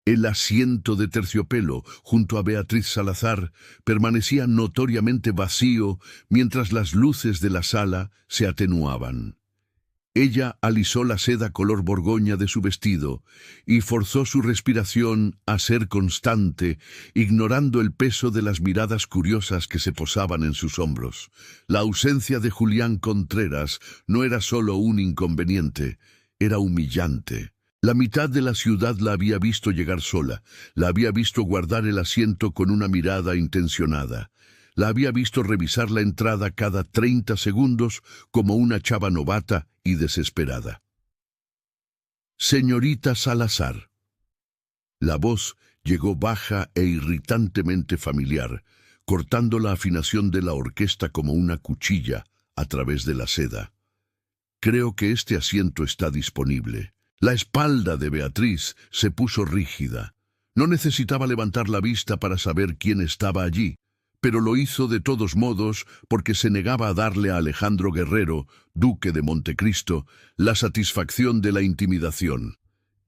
El asiento de terciopelo, junto a Beatriz Salazar, permanecía notoriamente vacío mientras las luces de la sala se atenuaban. Ella alisó la seda color borgoña de su vestido y forzó su respiración a ser constante, ignorando el peso de las miradas curiosas que se posaban en sus hombros. La ausencia de Julián Contreras no era solo un inconveniente, era humillante. La mitad de la ciudad la había visto llegar sola, la había visto guardar el asiento con una mirada intencionada. La había visto revisar la entrada cada 30 segundos como una chava novata y desesperada. Señorita Salazar. La voz llegó baja e irritantemente familiar, cortando la afinación de la orquesta como una cuchilla a través de la seda. Creo que este asiento está disponible. La espalda de Beatriz se puso rígida. No necesitaba levantar la vista para saber quién estaba allí, pero lo hizo de todos modos porque se negaba a darle a Alejandro Guerrero, duque de Montecristo, la satisfacción de la intimidación.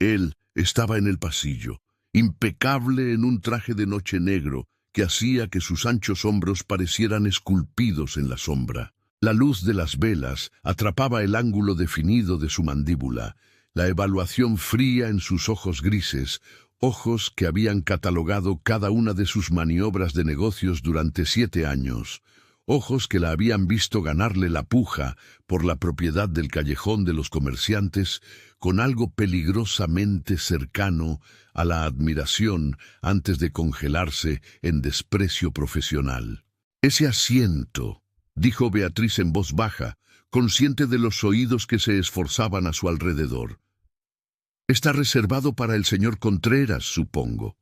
Él estaba en el pasillo, impecable en un traje de noche negro que hacía que sus anchos hombros parecieran esculpidos en la sombra. La luz de las velas atrapaba el ángulo definido de su mandíbula, la evaluación fría en sus ojos grises, ojos que habían catalogado cada una de sus maniobras de negocios durante 7 años, ojos que la habían visto ganarle la puja por la propiedad del callejón de los comerciantes con algo peligrosamente cercano a la admiración antes de congelarse en desprecio profesional. «Ese asiento», dijo Beatriz en voz baja, consciente de los oídos que se esforzaban a su alrededor. «Está reservado para el señor Contreras, supongo».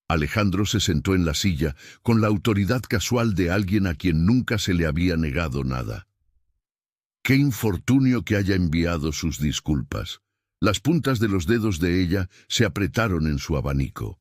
Alejandro se sentó en la silla con la autoridad casual de alguien a quien nunca se le había negado nada. «Qué infortunio que haya enviado sus disculpas». Las puntas de los dedos de ella se apretaron en su abanico.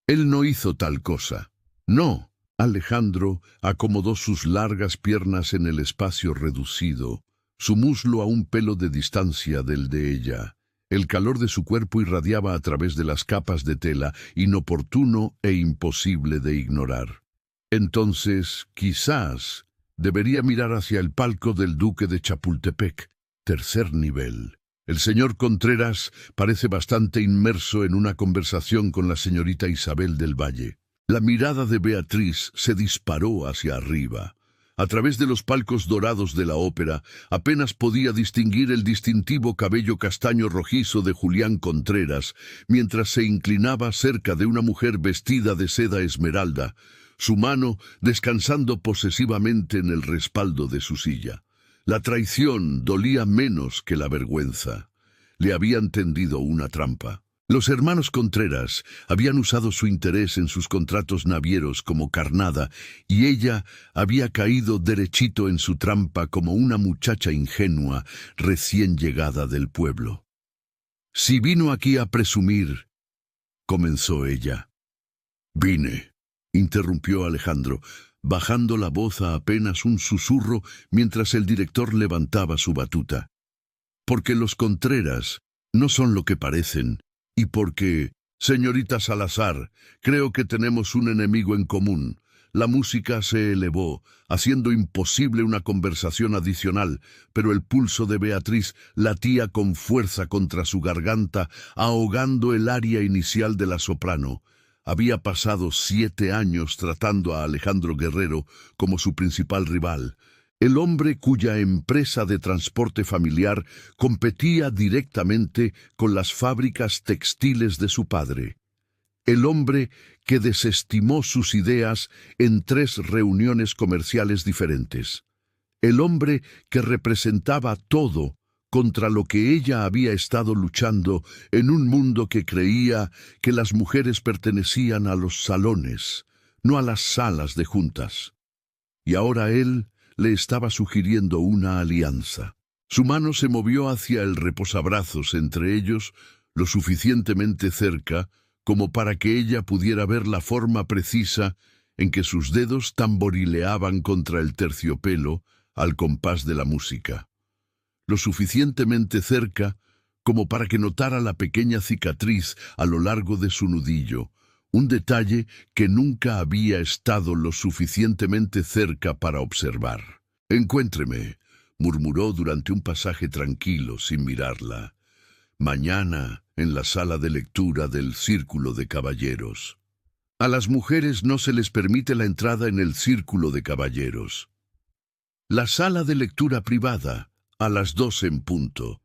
«Él no hizo tal cosa». «No». Alejandro acomodó sus largas piernas en el espacio reducido, su muslo a un pelo de distancia del de ella. El calor de su cuerpo irradiaba a través de las capas de tela, inoportuno e imposible de ignorar. Entonces, quizás, debería mirar hacia el palco del duque de Chapultepec, 3er nivel. El señor Contreras parece bastante inmerso en una conversación con la señorita Isabel del Valle. La mirada de Beatriz se disparó hacia arriba. A través de los palcos dorados de la ópera, apenas podía distinguir el distintivo cabello castaño rojizo de Julián Contreras, mientras se inclinaba cerca de una mujer vestida de seda esmeralda, su mano descansando posesivamente en el respaldo de su silla. La traición dolía menos que la vergüenza. Le habían tendido una trampa. Los hermanos Contreras habían usado su interés en sus contratos navieros como carnada y ella había caído derechito en su trampa como una muchacha ingenua recién llegada del pueblo. «Si vino aquí a presumir», comenzó ella. «Vine», interrumpió Alejandro, bajando la voz a apenas un susurro mientras el director levantaba su batuta. «Porque los Contreras no son lo que parecen. Y porque, señorita Salazar, creo que tenemos un enemigo en común». La música se elevó, haciendo imposible una conversación adicional, pero el pulso de Beatriz latía con fuerza contra su garganta, ahogando el aria inicial de la soprano. Había pasado 7 años tratando a Alejandro Guerrero como su principal rival. El hombre cuya empresa de transporte familiar competía directamente con las fábricas textiles de su padre. El hombre que desestimó sus ideas en 3 reuniones comerciales diferentes. El hombre que representaba todo contra lo que ella había estado luchando en un mundo que creía que las mujeres pertenecían a los salones, no a las salas de juntas. Y ahora él le estaba sugiriendo una alianza. Su mano se movió hacia el reposabrazos entre ellos, lo suficientemente cerca como para que ella pudiera ver la forma precisa en que sus dedos tamborileaban contra el terciopelo al compás de la música. Lo suficientemente cerca como para que notara la pequeña cicatriz a lo largo de su nudillo, un detalle que nunca había estado lo suficientemente cerca para observar. «Encuéntreme», murmuró durante un pasaje tranquilo, sin mirarla. «Mañana, en la sala de lectura del Círculo de Caballeros». A las mujeres no se les permite la entrada en el Círculo de Caballeros. «La sala de lectura privada, a las 12 en punto.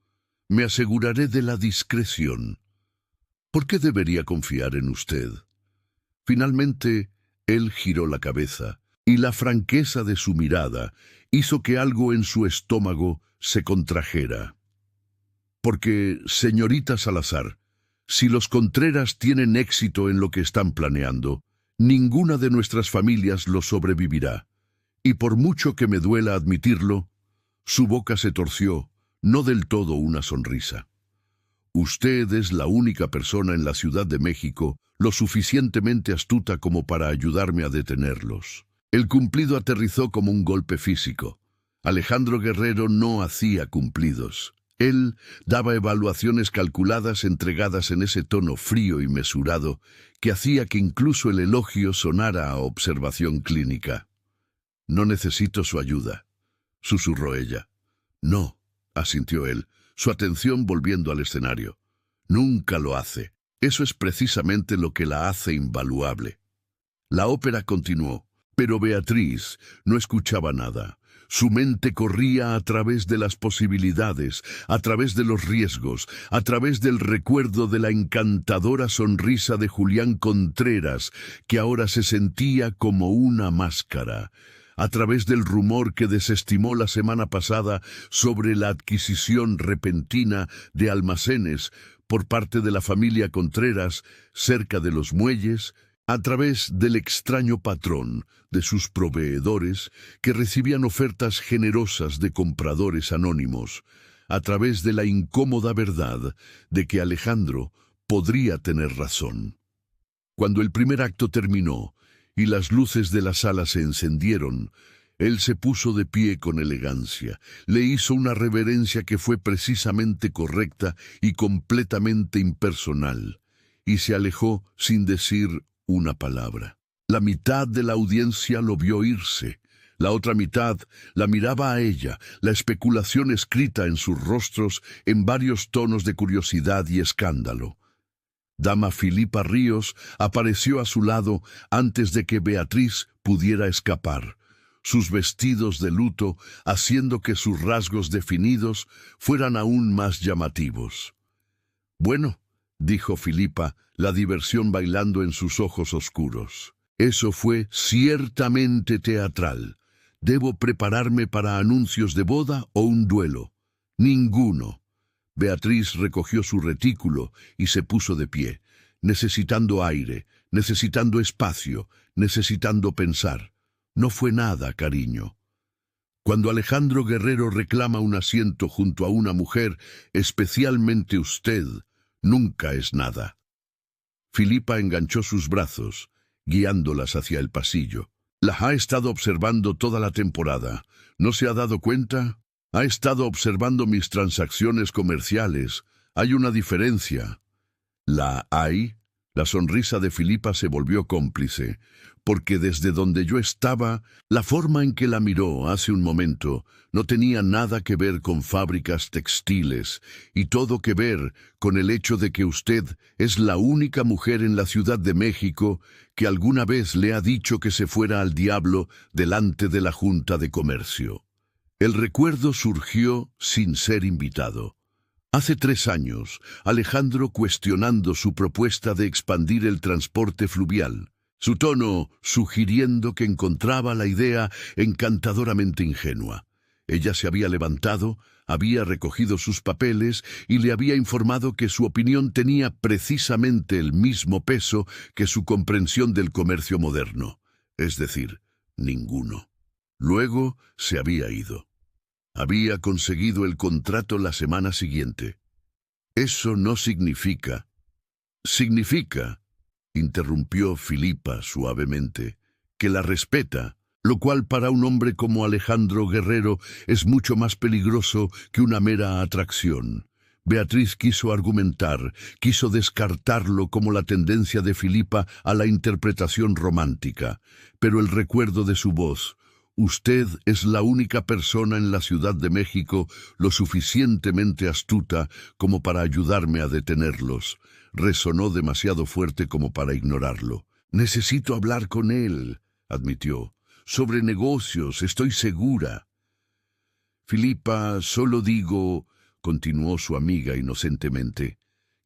Me aseguraré de la discreción». «¿Por qué debería confiar en usted?» Finalmente, él giró la cabeza, y la franqueza de su mirada hizo que algo en su estómago se contrajera. «Porque, señorita Salazar, si los Contreras tienen éxito en lo que están planeando, ninguna de nuestras familias lo sobrevivirá. Y por mucho que me duela admitirlo», su boca se torció, no del todo una sonrisa. «Usted es la única persona en la Ciudad de México lo suficientemente astuta como para ayudarme a detenerlos». El cumplido aterrizó como un golpe físico. Alejandro Guerrero no hacía cumplidos. Él daba evaluaciones calculadas entregadas en ese tono frío y mesurado que hacía que incluso el elogio sonara a observación clínica. «No necesito su ayuda», susurró ella. «No», asintió él, su atención volviendo al escenario. «Nunca lo hace. Eso es precisamente lo que la hace invaluable». La ópera continuó, pero Beatriz no escuchaba nada. Su mente corría a través de las posibilidades, a través de los riesgos, a través del recuerdo de la encantadora sonrisa de Julián Contreras, que ahora se sentía como una máscara, a través del rumor que desestimó la semana pasada sobre la adquisición repentina de almacenes por parte de la familia Contreras cerca de los muelles, a través del extraño patrón de sus proveedores que recibían ofertas generosas de compradores anónimos, a través de la incómoda verdad de que Alejandro podría tener razón. Cuando el primer acto terminó y las luces de la sala se encendieron, él se puso de pie con elegancia, le hizo una reverencia que fue precisamente correcta y completamente impersonal, y se alejó sin decir una palabra. La mitad de la audiencia lo vio irse. La otra mitad la miraba a ella, la especulación escrita en sus rostros en varios tonos de curiosidad y escándalo. Dama Filipa Ríos apareció a su lado antes de que Beatriz pudiera escapar, sus vestidos de luto haciendo que sus rasgos definidos fueran aún más llamativos. «Bueno», dijo Filipa, la diversión bailando en sus ojos oscuros. «Eso fue ciertamente teatral. ¿Debo prepararme para anuncios de boda o un duelo?» «Ninguno». Beatriz recogió su retículo y se puso de pie, necesitando aire, necesitando espacio, necesitando pensar. «No fue nada, cariño». Cuando Alejandro Guerrero reclama un asiento junto a una mujer, especialmente usted, nunca es nada. Filipa enganchó sus brazos, guiándolas hacia el pasillo. «La ha estado observando toda la temporada. ¿No se ha dado cuenta? Ha estado observando mis transacciones comerciales. Hay una diferencia». «¿La hay?» La sonrisa de Filipa se volvió cómplice, porque desde donde yo estaba, la forma en que la miró hace un momento no tenía nada que ver con fábricas textiles y todo que ver con el hecho de que usted es la única mujer en la Ciudad de México que alguna vez le ha dicho que se fuera al diablo delante de la Junta de Comercio. El recuerdo surgió sin ser invitado. Hace 3 años, Alejandro cuestionando su propuesta de expandir el transporte fluvial, su tono sugiriendo que encontraba la idea encantadoramente ingenua. Ella se había levantado, había recogido sus papeles y le había informado que su opinión tenía precisamente el mismo peso que su comprensión del comercio moderno, es decir, ninguno. Luego se había ido. Había conseguido el contrato la semana siguiente. Eso no significa... Significa, interrumpió Filipa suavemente, que la respeta, lo cual para un hombre como Alejandro Guerrero es mucho más peligroso que una mera atracción. Beatriz quiso argumentar, quiso descartarlo como la tendencia de Filipa a la interpretación romántica, pero el recuerdo de su voz, «Usted es la única persona en la Ciudad de México lo suficientemente astuta como para ayudarme a detenerlos», resonó demasiado fuerte como para ignorarlo. «Necesito hablar con él», admitió. «Sobre negocios, estoy segura». «Filipa, solo digo», continuó su amiga inocentemente,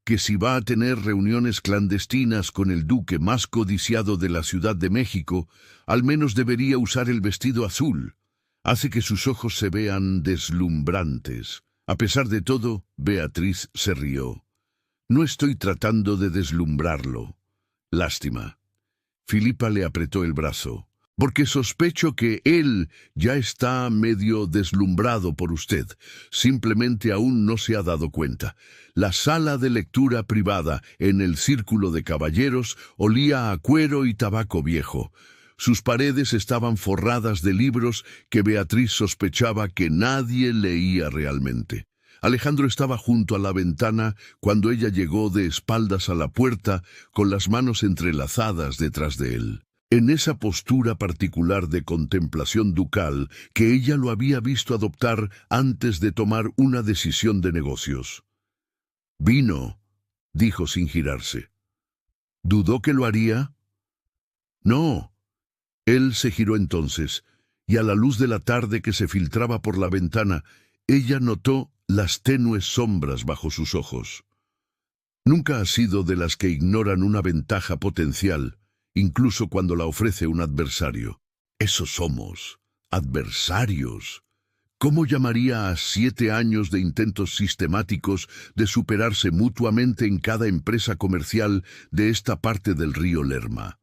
«que si va a tener reuniones clandestinas con el duque más codiciado de la Ciudad de México, al menos debería usar el vestido azul. Hace que sus ojos se vean deslumbrantes». A pesar de todo, Beatriz se rió. «No estoy tratando de deslumbrarlo. Lástima». Filipa le apretó el brazo. «Porque sospecho que él ya está medio deslumbrado por usted. Simplemente aún no se ha dado cuenta. La sala de lectura privada en el Círculo de Caballeros olía a cuero y tabaco viejo. Sus paredes estaban forradas de libros que Beatriz sospechaba que nadie leía realmente. Alejandro estaba junto a la ventana cuando ella llegó de espaldas a la puerta con las manos entrelazadas detrás de él. En esa postura particular de contemplación ducal que ella lo había visto adoptar antes de tomar una decisión de negocios. «Vino», dijo sin girarse. «¿Dudó que lo haría?» «No». Él se giró entonces, y a la luz de la tarde que se filtraba por la ventana, ella notó las tenues sombras bajo sus ojos. Nunca ha sido de las que ignoran una ventaja potencial, incluso cuando la ofrece un adversario. Eso somos, adversarios. ¿Cómo llamaría a 7 años de intentos sistemáticos de superarse mutuamente en cada empresa comercial de esta parte del río Lerma?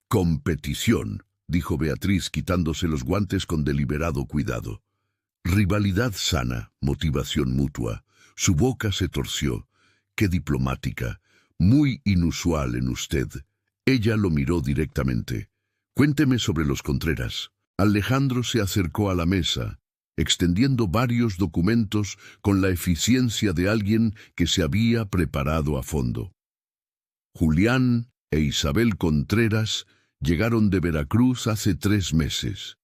«Competición», dijo Beatriz quitándose los guantes con deliberado cuidado. «Rivalidad sana, motivación mutua». Su boca se torció. «Qué diplomática, muy inusual en usted». Ella lo miró directamente. «Cuénteme sobre los Contreras». Alejandro se acercó a la mesa, extendiendo varios documentos con la eficiencia de alguien que se había preparado a fondo. Julián e Isabel Contreras llegaron de Veracruz hace 3 meses.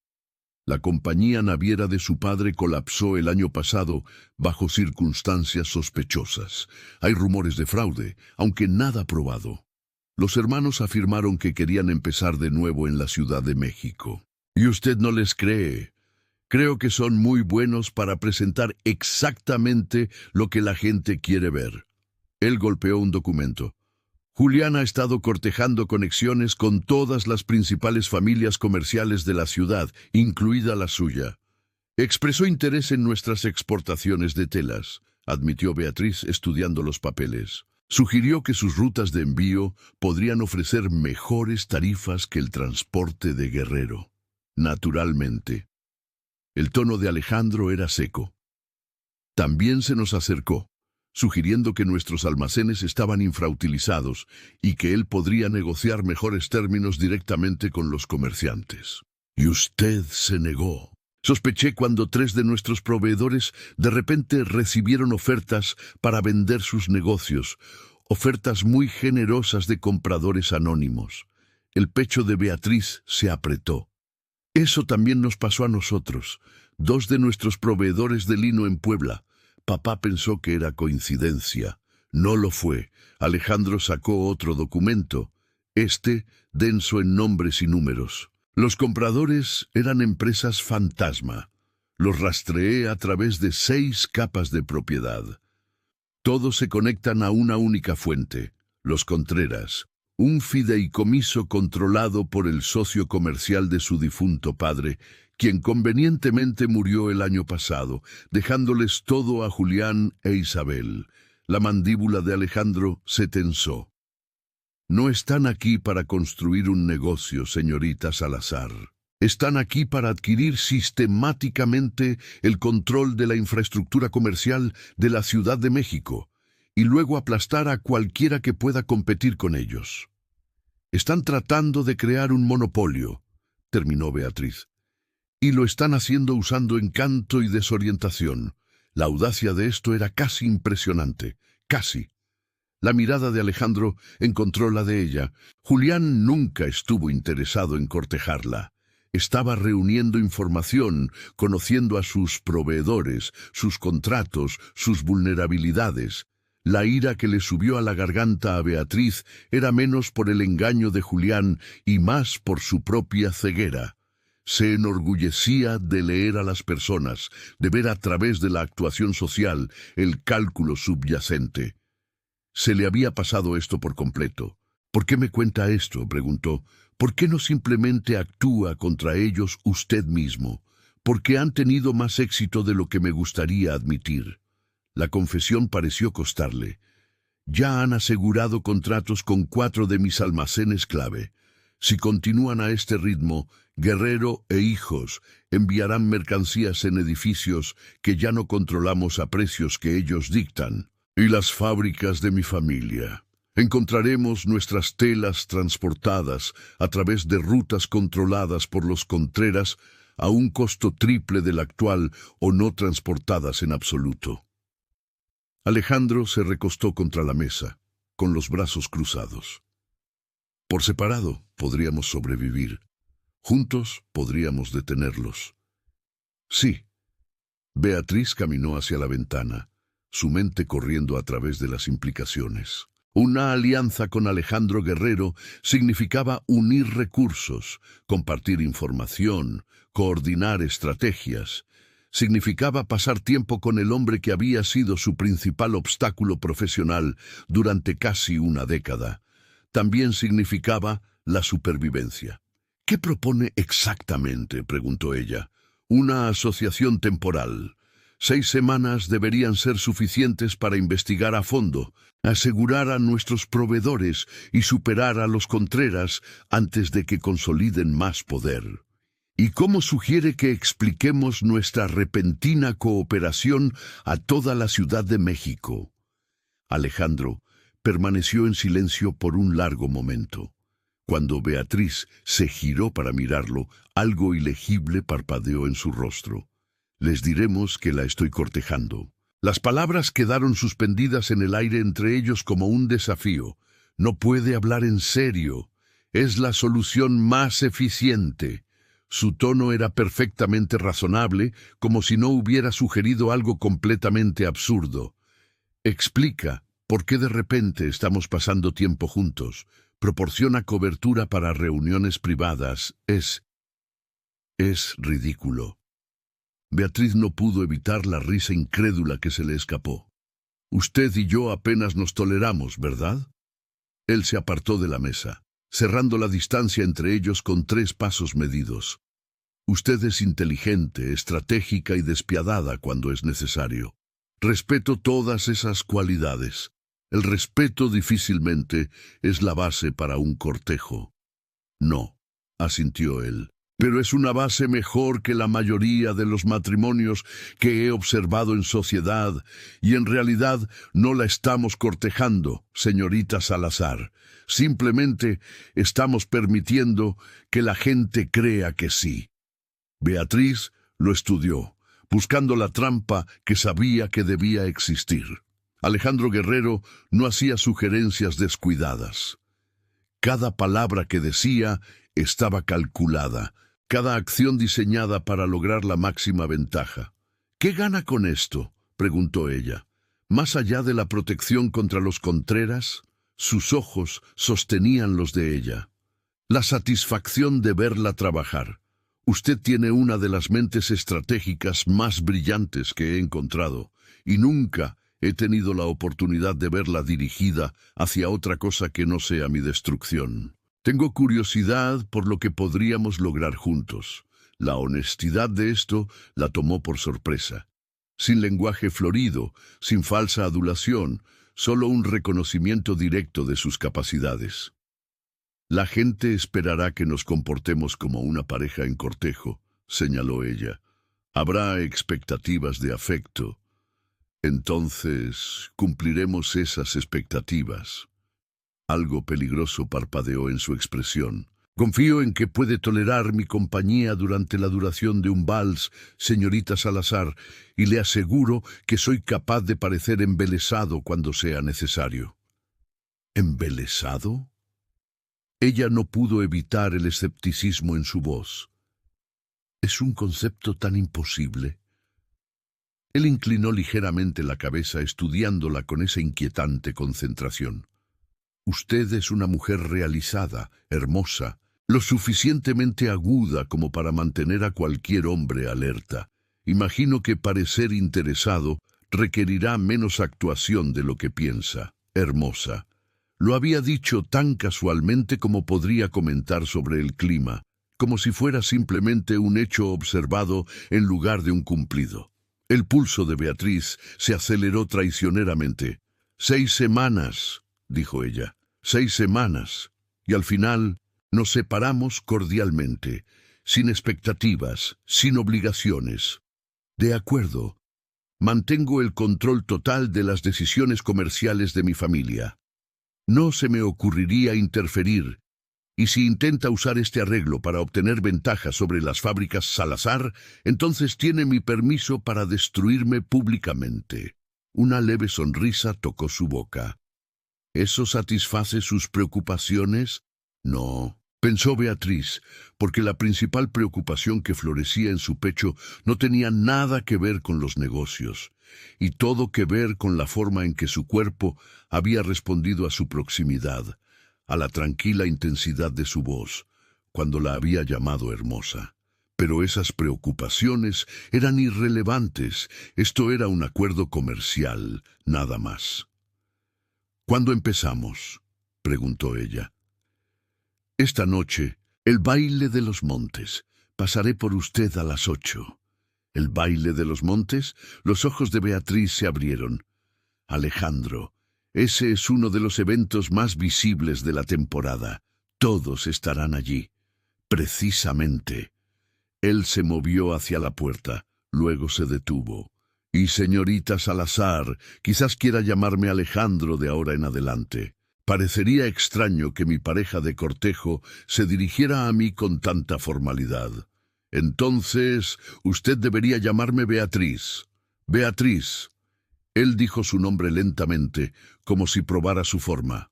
La compañía naviera de su padre colapsó el año pasado bajo circunstancias sospechosas. Hay rumores de fraude, aunque nada probado. Los hermanos afirmaron que querían empezar de nuevo en la Ciudad de México. Y usted no les cree. Creo que son muy buenos para presentar exactamente lo que la gente quiere ver. Él golpeó un documento. Julián ha estado cortejando conexiones con todas las principales familias comerciales de la ciudad, incluida la suya. Expresó interés en nuestras exportaciones de telas, admitió Beatriz estudiando los papeles. Sugirió que sus rutas de envío podrían ofrecer mejores tarifas que el transporte de Guerrero. Naturalmente. El tono de Alejandro era seco. También se nos acercó, sugiriendo que nuestros almacenes estaban infrautilizados y que él podría negociar mejores términos directamente con los comerciantes. Y usted se negó. Sospeché cuando 3 de nuestros proveedores de repente recibieron ofertas para vender sus negocios, ofertas muy generosas de compradores anónimos. El pecho de Beatriz se apretó. Eso también nos pasó a nosotros. 2 de nuestros proveedores de lino en Puebla. Papá pensó que era coincidencia. No lo fue. Alejandro sacó otro documento, denso en nombres y números. Los compradores eran empresas fantasma. Los rastreé a través de 6 capas de propiedad. Todos se conectan a una única fuente, los Contreras, un fideicomiso controlado por el socio comercial de su difunto padre, quien convenientemente murió el año pasado, dejándoles todo a Julián e Isabel. La mandíbula de Alejandro se tensó. No están aquí para construir un negocio, señorita Salazar. Están aquí para adquirir sistemáticamente el control de la infraestructura comercial de la Ciudad de México y luego aplastar a cualquiera que pueda competir con ellos. Están tratando de crear un monopolio, terminó Beatriz, y lo están haciendo usando encanto y desorientación. La audacia de esto era casi impresionante, casi. La mirada de Alejandro encontró la de ella. Julián nunca estuvo interesado en cortejarla. Estaba reuniendo información, conociendo a sus proveedores, sus contratos, sus vulnerabilidades. La ira que le subió a la garganta a Beatriz era menos por el engaño de Julián y más por su propia ceguera. Se enorgullecía de leer a las personas, de ver a través de la actuación social el cálculo subyacente. Se le había pasado esto por completo. ¿Por qué me cuenta esto?, preguntó. ¿Por qué no simplemente actúa contra ellos usted mismo? Porque han tenido más éxito de lo que me gustaría admitir. La confesión pareció costarle. Ya han asegurado contratos con 4 de mis almacenes clave. Si continúan a este ritmo, Guerrero e hijos enviarán mercancías en edificios que ya no controlamos a precios que ellos dictan. Y las fábricas de mi familia. Encontraremos nuestras telas transportadas a través de rutas controladas por los Contreras a un costo triple del actual o no transportadas en absoluto. Alejandro se recostó contra la mesa, con los brazos cruzados. Por separado podríamos sobrevivir. Juntos podríamos detenerlos. Sí. Beatriz caminó hacia la ventana, su mente corriendo a través de las implicaciones. Una alianza con Alejandro Guerrero significaba unir recursos, compartir información, coordinar estrategias. Significaba pasar tiempo con el hombre que había sido su principal obstáculo profesional durante casi una década. También significaba la supervivencia. ¿Qué propone exactamente?, preguntó ella. Una asociación temporal. 6 semanas deberían ser suficientes para investigar a fondo, asegurar a nuestros proveedores y superar a los Contreras antes de que consoliden más poder. ¿Y cómo sugiere que expliquemos nuestra repentina cooperación a toda la Ciudad de México? Alejandro permaneció en silencio por un largo momento. Cuando Beatriz se giró para mirarlo, algo ilegible parpadeó en su rostro. Les diremos que la estoy cortejando. Las palabras quedaron suspendidas en el aire entre ellos como un desafío. No puede hablar en serio. Es la solución más eficiente. Su tono era perfectamente razonable, como si no hubiera sugerido algo completamente absurdo. Explica por qué de repente estamos pasando tiempo juntos. Proporciona cobertura para reuniones privadas. Es ridículo. Beatriz no pudo evitar la risa incrédula que se le escapó. Usted y yo apenas nos toleramos, ¿verdad? Él se apartó de la mesa, cerrando la distancia entre ellos con 3 pasos medidos. Usted es inteligente, estratégica y despiadada cuando es necesario. Respeto todas esas cualidades. El respeto difícilmente es la base para un cortejo. No, asintió él. Pero es una base mejor que la mayoría de los matrimonios que he observado en sociedad, y en realidad no la estamos cortejando, señorita Salazar. Simplemente estamos permitiendo que la gente crea que sí. Beatriz lo estudió, buscando la trampa que sabía que debía existir. Alejandro Guerrero no hacía sugerencias descuidadas. Cada palabra que decía estaba calculada, cada acción diseñada para lograr la máxima ventaja. ¿Qué gana con esto?, preguntó ella. Más allá de la protección contra los Contreras, sus ojos sostenían los de ella. La satisfacción de verla trabajar. Usted tiene una de las mentes estratégicas más brillantes que he encontrado, y nunca he tenido la oportunidad de verla dirigida hacia otra cosa que no sea mi destrucción. Tengo curiosidad por lo que podríamos lograr juntos. La honestidad de esto la tomó por sorpresa. Sin lenguaje florido, sin falsa adulación, solo un reconocimiento directo de sus capacidades. La gente esperará que nos comportemos como una pareja en cortejo, señaló ella. Habrá expectativas de afecto. Entonces, cumpliremos esas expectativas. Algo peligroso parpadeó en su expresión. Confío en que puede tolerar mi compañía durante la duración de un vals, señorita Salazar, y le aseguro que soy capaz de parecer embelesado cuando sea necesario. ¿Embelesado? Ella no pudo evitar el escepticismo en su voz. ¿Es un concepto tan imposible? Él inclinó ligeramente la cabeza, estudiándola con esa inquietante concentración. Usted es una mujer realizada, hermosa, lo suficientemente aguda como para mantener a cualquier hombre alerta. Imagino que parecer interesado requerirá menos actuación de lo que piensa. Hermosa. Lo había dicho tan casualmente como podría comentar sobre el clima, como si fuera simplemente un hecho observado en lugar de un cumplido. El pulso de Beatriz se aceleró traicioneramente. 6 semanas, dijo ella. 6 semanas. Y al final nos separamos cordialmente, sin expectativas, sin obligaciones. De acuerdo. Mantengo el control total de las decisiones comerciales de mi familia. No se me ocurriría interferir, y si intenta usar este arreglo para obtener ventajas sobre las fábricas Salazar, entonces tiene mi permiso para destruirme públicamente. Una leve sonrisa tocó su boca. ¿Eso satisface sus preocupaciones? No, pensó Beatriz, porque la principal preocupación que florecía en su pecho no tenía nada que ver con los negocios, y todo que ver con la forma en que su cuerpo había respondido a su proximidad, a la tranquila intensidad de su voz, cuando la había llamado hermosa. Pero esas preocupaciones eran irrelevantes. Esto era un acuerdo comercial, nada más. ¿Cuándo empezamos?, preguntó ella. Esta noche, el baile de los montes. Pasaré por usted a las 8. ¿El baile de los montes? Los ojos de Beatriz se abrieron. Alejandro, ese es uno de los eventos más visibles de la temporada. Todos estarán allí. Precisamente. Él se movió hacia la puerta, luego se detuvo. Y señorita Salazar, quizás quiera llamarme Alejandro de ahora en adelante. Parecería extraño que mi pareja de cortejo se dirigiera a mí con tanta formalidad. Entonces, usted debería llamarme Beatriz. Beatriz. Él dijo su nombre lentamente, como si probara su forma.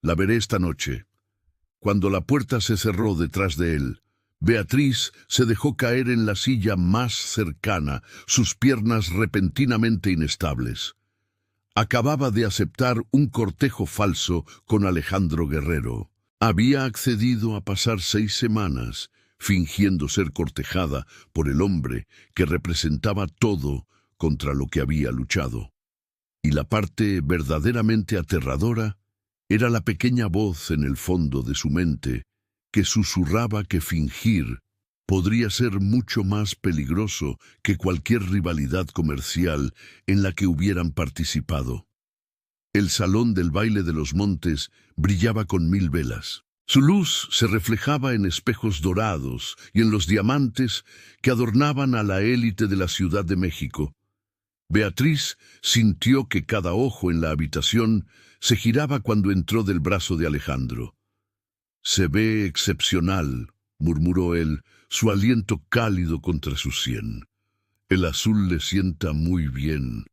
La veré esta noche. Cuando la puerta se cerró detrás de él, Beatriz se dejó caer en la silla más cercana, sus piernas repentinamente inestables. Acababa de aceptar un cortejo falso con Alejandro Guerrero. Había accedido a pasar 6 semanas, fingiendo ser cortejada por el hombre que representaba todo contra lo que había luchado. Y la parte verdaderamente aterradora era la pequeña voz en el fondo de su mente que susurraba que fingir podría ser mucho más peligroso que cualquier rivalidad comercial en la que hubieran participado. El salón del baile de los montes brillaba con 1000 velas. Su luz se reflejaba en espejos dorados y en los diamantes que adornaban a la élite de la Ciudad de México. Beatriz sintió que cada ojo en la habitación se giraba cuando entró del brazo de Alejandro. «Se ve excepcional», murmuró él, su aliento cálido contra su sien. «El azul le sienta muy bien.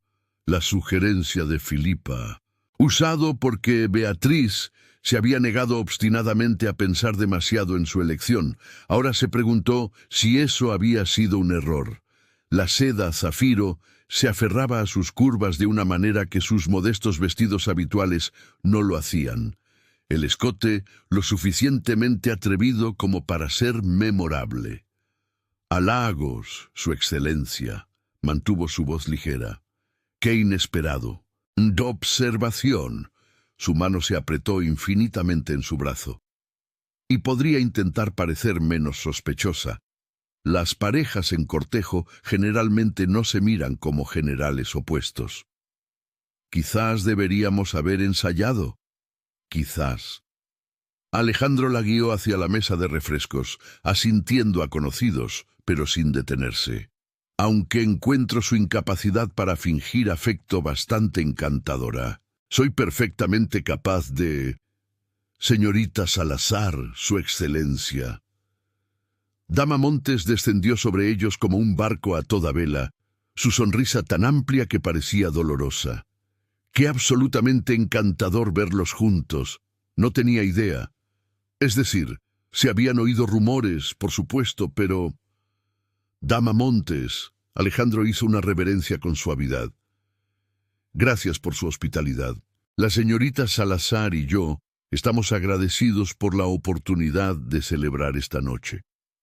La sugerencia de Filipa». Usado porque Beatriz se había negado obstinadamente a pensar demasiado en su elección. Ahora se preguntó si eso había sido un error. La seda zafiro se aferraba a sus curvas de una manera que sus modestos vestidos habituales no lo hacían. El escote lo suficientemente atrevido como para ser memorable. «Halagos, su excelencia», mantuvo su voz ligera. «Qué inesperado». «De observación». Su mano se apretó infinitamente en su brazo. «Y podría intentar parecer menos sospechosa. Las parejas en cortejo generalmente no se miran como generales opuestos». «Quizás deberíamos haber ensayado». «Quizás». Alejandro la guió hacia la mesa de refrescos, asintiendo a conocidos, pero sin detenerse. «Aunque encuentro su incapacidad para fingir afecto bastante encantadora, soy perfectamente capaz de...» Señorita Salazar, Su Excelencia. Dama Montes descendió sobre ellos como un barco a toda vela, su sonrisa tan amplia que parecía dolorosa. Qué absolutamente encantador verlos juntos. No tenía idea. Es decir, se habían oído rumores, por supuesto, pero... Dama Montes. Alejandro hizo una reverencia con suavidad. Gracias por su hospitalidad. La señorita Salazar y yo estamos agradecidos por la oportunidad de celebrar esta noche.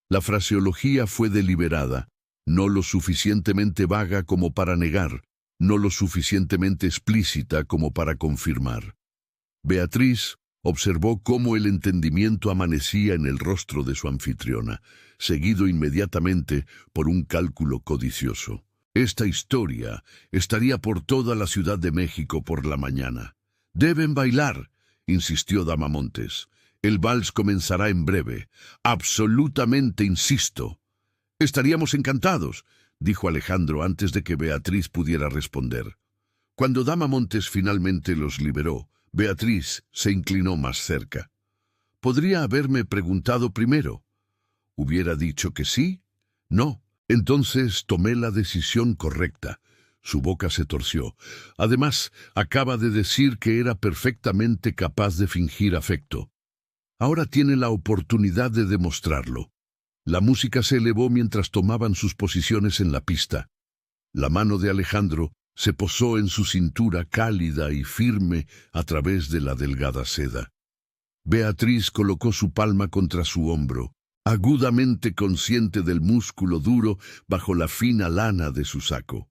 La fraseología fue deliberada, no lo suficientemente vaga como para negar, no lo suficientemente explícita como para confirmar. Beatriz observó cómo el entendimiento amanecía en el rostro de su anfitriona, seguido inmediatamente por un cálculo codicioso. Esta historia estaría por toda la Ciudad de México por la mañana. «Deben bailar», insistió Dama Montes. «El vals comenzará en breve. Absolutamente insisto». «Estaríamos encantados», dijo Alejandro antes de que Beatriz pudiera responder. Cuando Dama Montes finalmente los liberó, Beatriz se inclinó más cerca. «¿Podría haberme preguntado primero?» ¿Hubiera dicho que sí? No. Entonces tomé la decisión correcta. Su boca se torció. Además, acaba de decir que era perfectamente capaz de fingir afecto. Ahora tiene la oportunidad de demostrarlo. La música se elevó mientras tomaban sus posiciones en la pista. La mano de Alejandro se posó en su cintura cálida y firme a través de la delgada seda. Beatriz colocó su palma contra su hombro, agudamente consciente del músculo duro bajo la fina lana de su saco.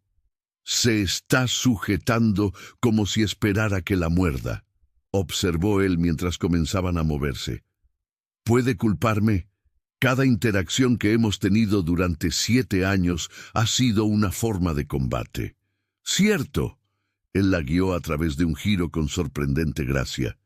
«Se está sujetando como si esperara que la muerda», observó él mientras comenzaban a moverse. «¿Puede culparme? Cada interacción que hemos tenido durante 7 años ha sido una forma de combate». «Cierto», él la guió a través de un giro con sorprendente gracia.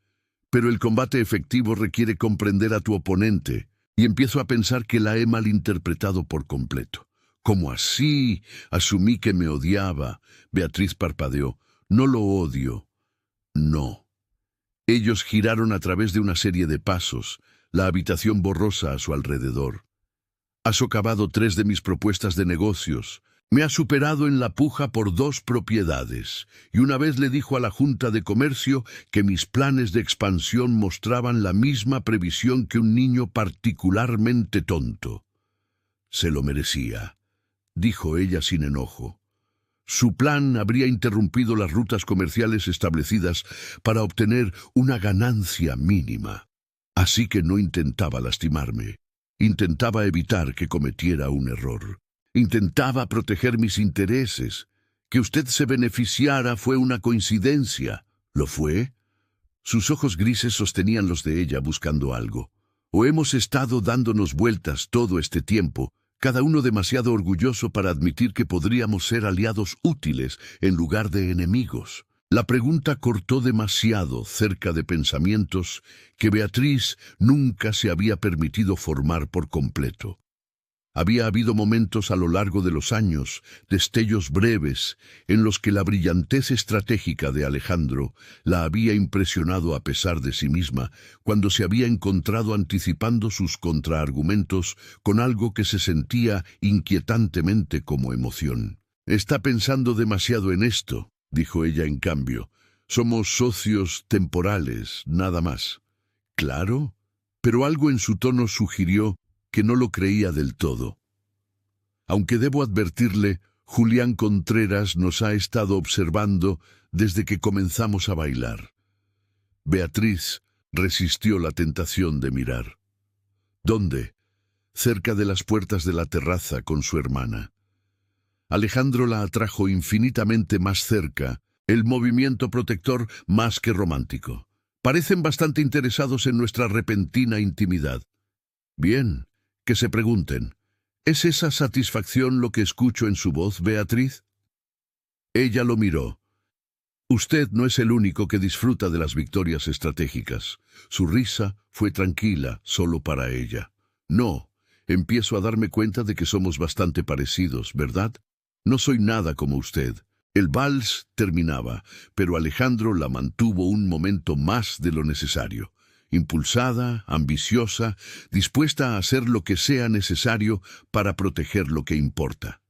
«Pero el combate efectivo requiere comprender a tu oponente, y empiezo a pensar que la he malinterpretado por completo». «¿Cómo así? Asumí que me odiaba». Beatriz parpadeó. «No lo odio». «No». Ellos giraron a través de una serie de pasos, la habitación borrosa a su alrededor. «Ha socavado 3 de mis propuestas de negocios. Me ha superado en la puja por 2 propiedades, y una vez le dijo a la Junta de Comercio que mis planes de expansión mostraban la misma previsión que un niño particularmente tonto». «Se lo merecía», dijo ella sin enojo. Su plan habría interrumpido las rutas comerciales establecidas para obtener una ganancia mínima. Así que no intentaba lastimarme. Intentaba evitar que cometiera un error. Intentaba proteger mis intereses. Que usted se beneficiara fue una coincidencia. ¿Lo fue? Sus ojos grises sostenían los de ella buscando algo. ¿O hemos estado dándonos vueltas todo este tiempo, cada uno demasiado orgulloso para admitir que podríamos ser aliados útiles en lugar de enemigos? La pregunta cortó demasiado cerca de pensamientos que Beatriz nunca se había permitido formar por completo. Había habido momentos a lo largo de los años, destellos breves, en los que la brillantez estratégica de Alejandro la había impresionado a pesar de sí misma, cuando se había encontrado anticipando sus contraargumentos con algo que se sentía inquietantemente como emoción. «Está pensando demasiado en esto», dijo ella en cambio. «Somos socios temporales, nada más». «Claro», pero algo en su tono sugirió que no lo creía del todo. «Aunque debo advertirle, Julián Contreras nos ha estado observando desde que comenzamos a bailar». Beatriz resistió la tentación de mirar. «¿Dónde?» «Cerca de las puertas de la terraza con su hermana». Alejandro la atrajo infinitamente más cerca, el movimiento protector más que romántico. «Parecen bastante interesados en nuestra repentina intimidad». «Bien, que se pregunten. ¿Es esa satisfacción lo que escucho en su voz, Beatriz?» Ella lo miró. «Usted no es el único que disfruta de las victorias estratégicas». Su risa fue tranquila, solo para ella. «No, empiezo a darme cuenta de que somos bastante parecidos, ¿verdad? No soy nada como usted». El vals terminaba, pero Alejandro la mantuvo un momento más de lo necesario. impulsada, ambiciosa, dispuesta a hacer lo que sea necesario para proteger lo que importa.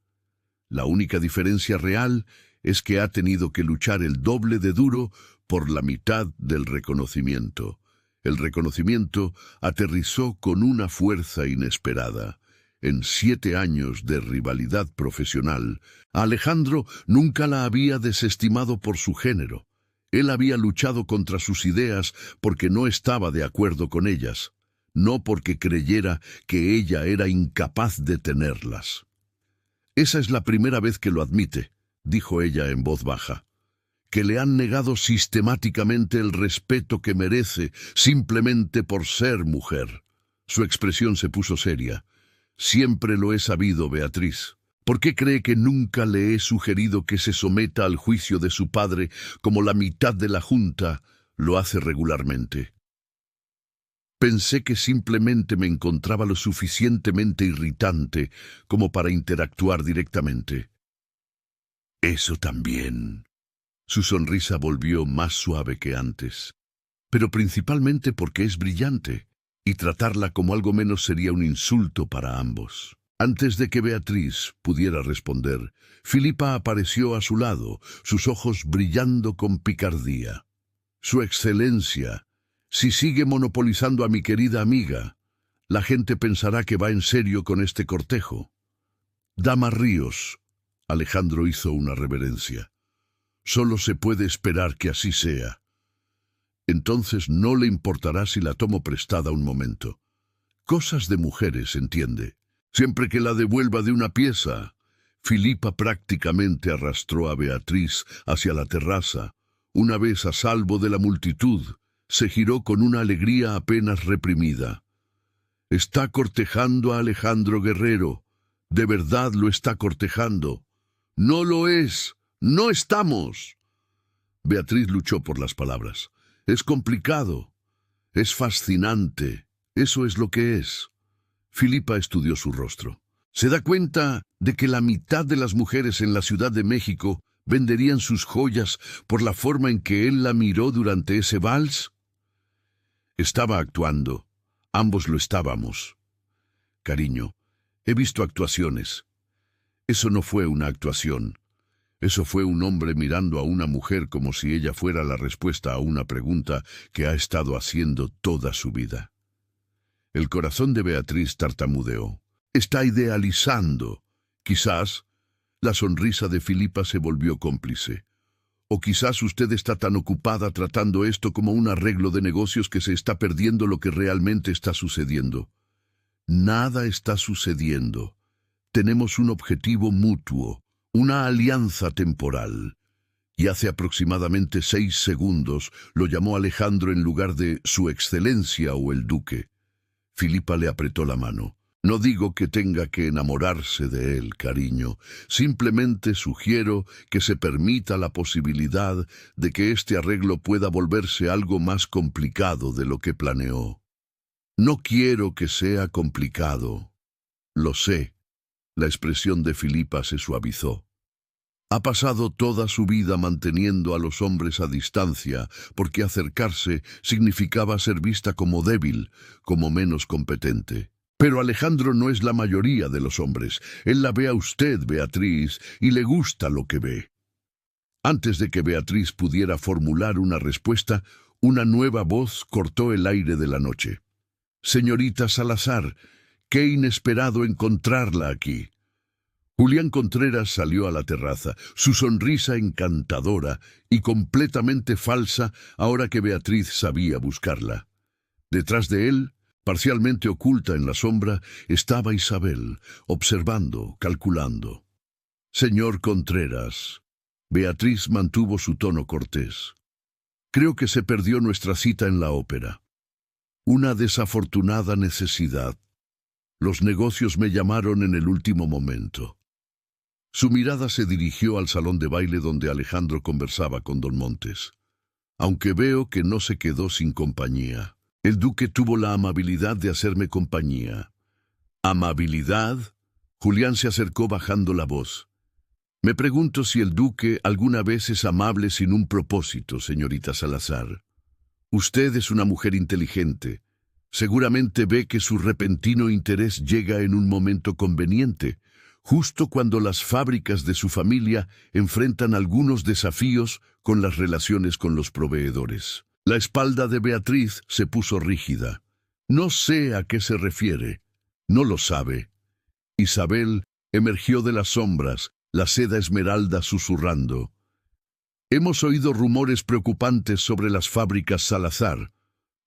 La única diferencia real es que ha tenido que luchar el doble de duro por la mitad del reconocimiento. El reconocimiento aterrizó con una fuerza inesperada. En 7 años de rivalidad profesional, Alejandro nunca la había desestimado por su género. Él había luchado contra sus ideas porque no estaba de acuerdo con ellas, no porque creyera que ella era incapaz de tenerlas. «Esa es la primera vez que lo admite», dijo ella en voz baja, «que le han negado sistemáticamente el respeto que merece simplemente por ser mujer». Su expresión se puso seria. «Siempre lo he sabido, Beatriz. ¿Por qué cree que nunca le he sugerido que se someta al juicio de su padre como la mitad de la Junta lo hace regularmente? Pensé que simplemente me encontraba lo suficientemente irritante como para interactuar directamente». «Eso también». Su sonrisa volvió más suave que antes, pero principalmente porque es brillante, y tratarla como algo menos sería un insulto para ambos. Antes de que Beatriz pudiera responder, Filipa apareció a su lado, sus ojos brillando con picardía. «Su excelencia, si sigue monopolizando a mi querida amiga, la gente pensará que va en serio con este cortejo». «Dama Ríos», Alejandro hizo una reverencia. «Solo se puede esperar que así sea. Entonces no le importará si la tomo prestada un momento. Cosas de mujeres, entiende. Siempre que la devuelva de una pieza». Filipa prácticamente arrastró a Beatriz hacia la terraza. Una vez a salvo de la multitud, se giró con una alegría apenas reprimida. «Está cortejando a Alejandro Guerrero. De verdad lo está cortejando». «No lo es. No estamos». Beatriz luchó por las palabras. «Es complicado. Es fascinante. Eso es lo que es». Filipa estudió su rostro. «¿Se da cuenta de que la mitad de las mujeres en la Ciudad de México venderían sus joyas por la forma en que él la miró durante ese vals?» Estaba actuando. Ambos lo estábamos. «Cariño, he visto actuaciones. Eso no fue una actuación. Eso fue un hombre mirando a una mujer como si ella fuera la respuesta a una pregunta que ha estado haciendo toda su vida». El corazón de Beatriz tartamudeó. «Está idealizando». Quizás la sonrisa de Filipa se volvió cómplice. «O quizás usted está tan ocupada tratando esto como un arreglo de negocios que se está perdiendo lo que realmente está sucediendo». «Nada está sucediendo. Tenemos un objetivo mutuo, una alianza temporal». Y hace aproximadamente 6 segundos lo llamó Alejandro en lugar de Su Excelencia o el Duque. Filipa le apretó la mano. «No digo que tenga que enamorarse de él, cariño. Simplemente sugiero que se permita la posibilidad de que este arreglo pueda volverse algo más complicado de lo que planeó». «No quiero que sea complicado». «Lo sé». La expresión de Filipa se suavizó. Ha pasado toda su vida manteniendo a los hombres a distancia, porque acercarse significaba ser vista como débil, como menos competente. Pero Alejandro no es la mayoría de los hombres. Él la ve a usted, Beatriz, y le gusta lo que ve. Antes de que Beatriz pudiera formular una respuesta, una nueva voz cortó el aire de la noche. «Señorita Salazar, qué inesperado encontrarla aquí». Julián Contreras salió a la terraza, su sonrisa encantadora y completamente falsa ahora que Beatriz sabía buscarla. Detrás de él, parcialmente oculta en la sombra, estaba Isabel, observando, calculando. «Señor Contreras». Beatriz mantuvo su tono cortés. «Creo que se perdió nuestra cita en la ópera. Una desafortunada necesidad. Los negocios me llamaron en el último momento». Su mirada se dirigió al salón de baile donde Alejandro conversaba con don Montes. «Aunque veo que no se quedó sin compañía. El duque tuvo la amabilidad de hacerme compañía». «¿Amabilidad?». Julián se acercó bajando la voz. «Me pregunto si el duque alguna vez es amable sin un propósito, señorita Salazar». Usted es una mujer inteligente. Seguramente ve que su repentino interés llega en un momento conveniente, justo cuando las fábricas de su familia enfrentan algunos desafíos con las relaciones con los proveedores. La espalda de Beatriz se puso rígida. No sé a qué se refiere. No lo sabe. Isabel emergió de las sombras, la seda esmeralda susurrando. Hemos oído rumores preocupantes sobre las fábricas Salazar,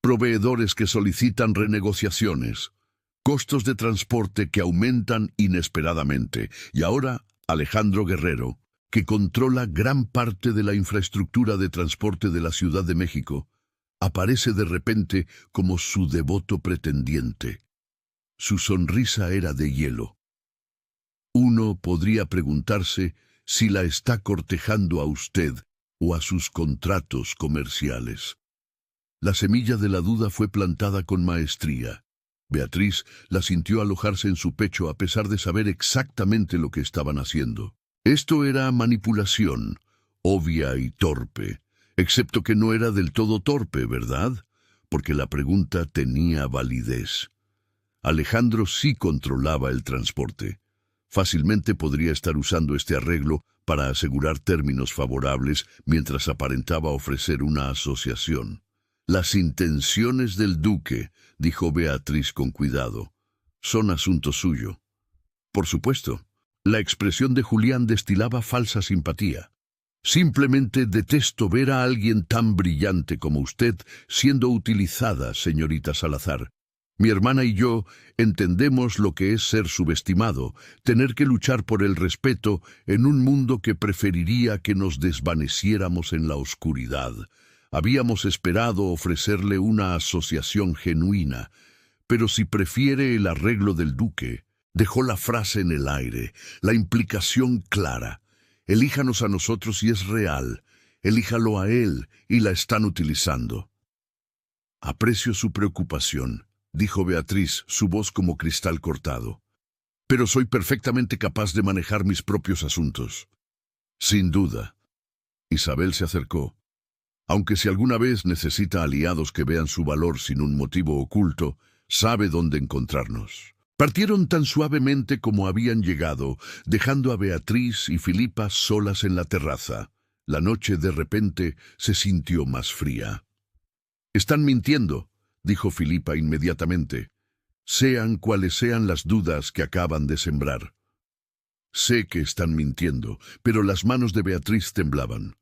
proveedores que solicitan renegociaciones, costos de transporte que aumentan inesperadamente, y ahora Alejandro Guerrero, que controla gran parte de la infraestructura de transporte de la Ciudad de México, aparece de repente como su devoto pretendiente. Su sonrisa era de hielo. Uno podría preguntarse si la está cortejando a usted o a sus contratos comerciales. La semilla de la duda fue plantada con maestría. Beatriz la sintió alojarse en su pecho a pesar de saber exactamente lo que estaban haciendo. Esto era manipulación, obvia y torpe, excepto que no era del todo torpe, ¿verdad? Porque la pregunta tenía validez. Alejandro sí controlaba el transporte. Fácilmente podría estar usando este arreglo para asegurar términos favorables mientras aparentaba ofrecer una asociación. Las intenciones del duque, dijo Beatriz con cuidado, son asunto suyo. Por supuesto, la expresión de Julián destilaba falsa simpatía. Simplemente detesto ver a alguien tan brillante como usted siendo utilizada, señorita Salazar. Mi hermana y yo entendemos lo que es ser subestimado, tener que luchar por el respeto en un mundo que preferiría que nos desvaneciéramos en la oscuridad. Habíamos esperado ofrecerle una asociación genuina, pero si prefiere el arreglo del duque, dejó la frase en el aire, la implicación clara. Elíjanos a nosotros y es real, elíjalo a él y la están utilizando. Aprecio su preocupación, dijo Beatriz, su voz como cristal cortado. Pero soy perfectamente capaz de manejar mis propios asuntos. Sin duda. Isabel se acercó. Aunque si alguna vez necesita aliados que vean su valor sin un motivo oculto, sabe dónde encontrarnos. Partieron tan suavemente como habían llegado, dejando a Beatriz y Filipa solas en la terraza. La noche de repente se sintió más fría. «Están mintiendo», dijo Filipa inmediatamente, «sean cuales sean las dudas que acaban de sembrar». «Sé que están mintiendo», pero las manos de Beatriz temblaban.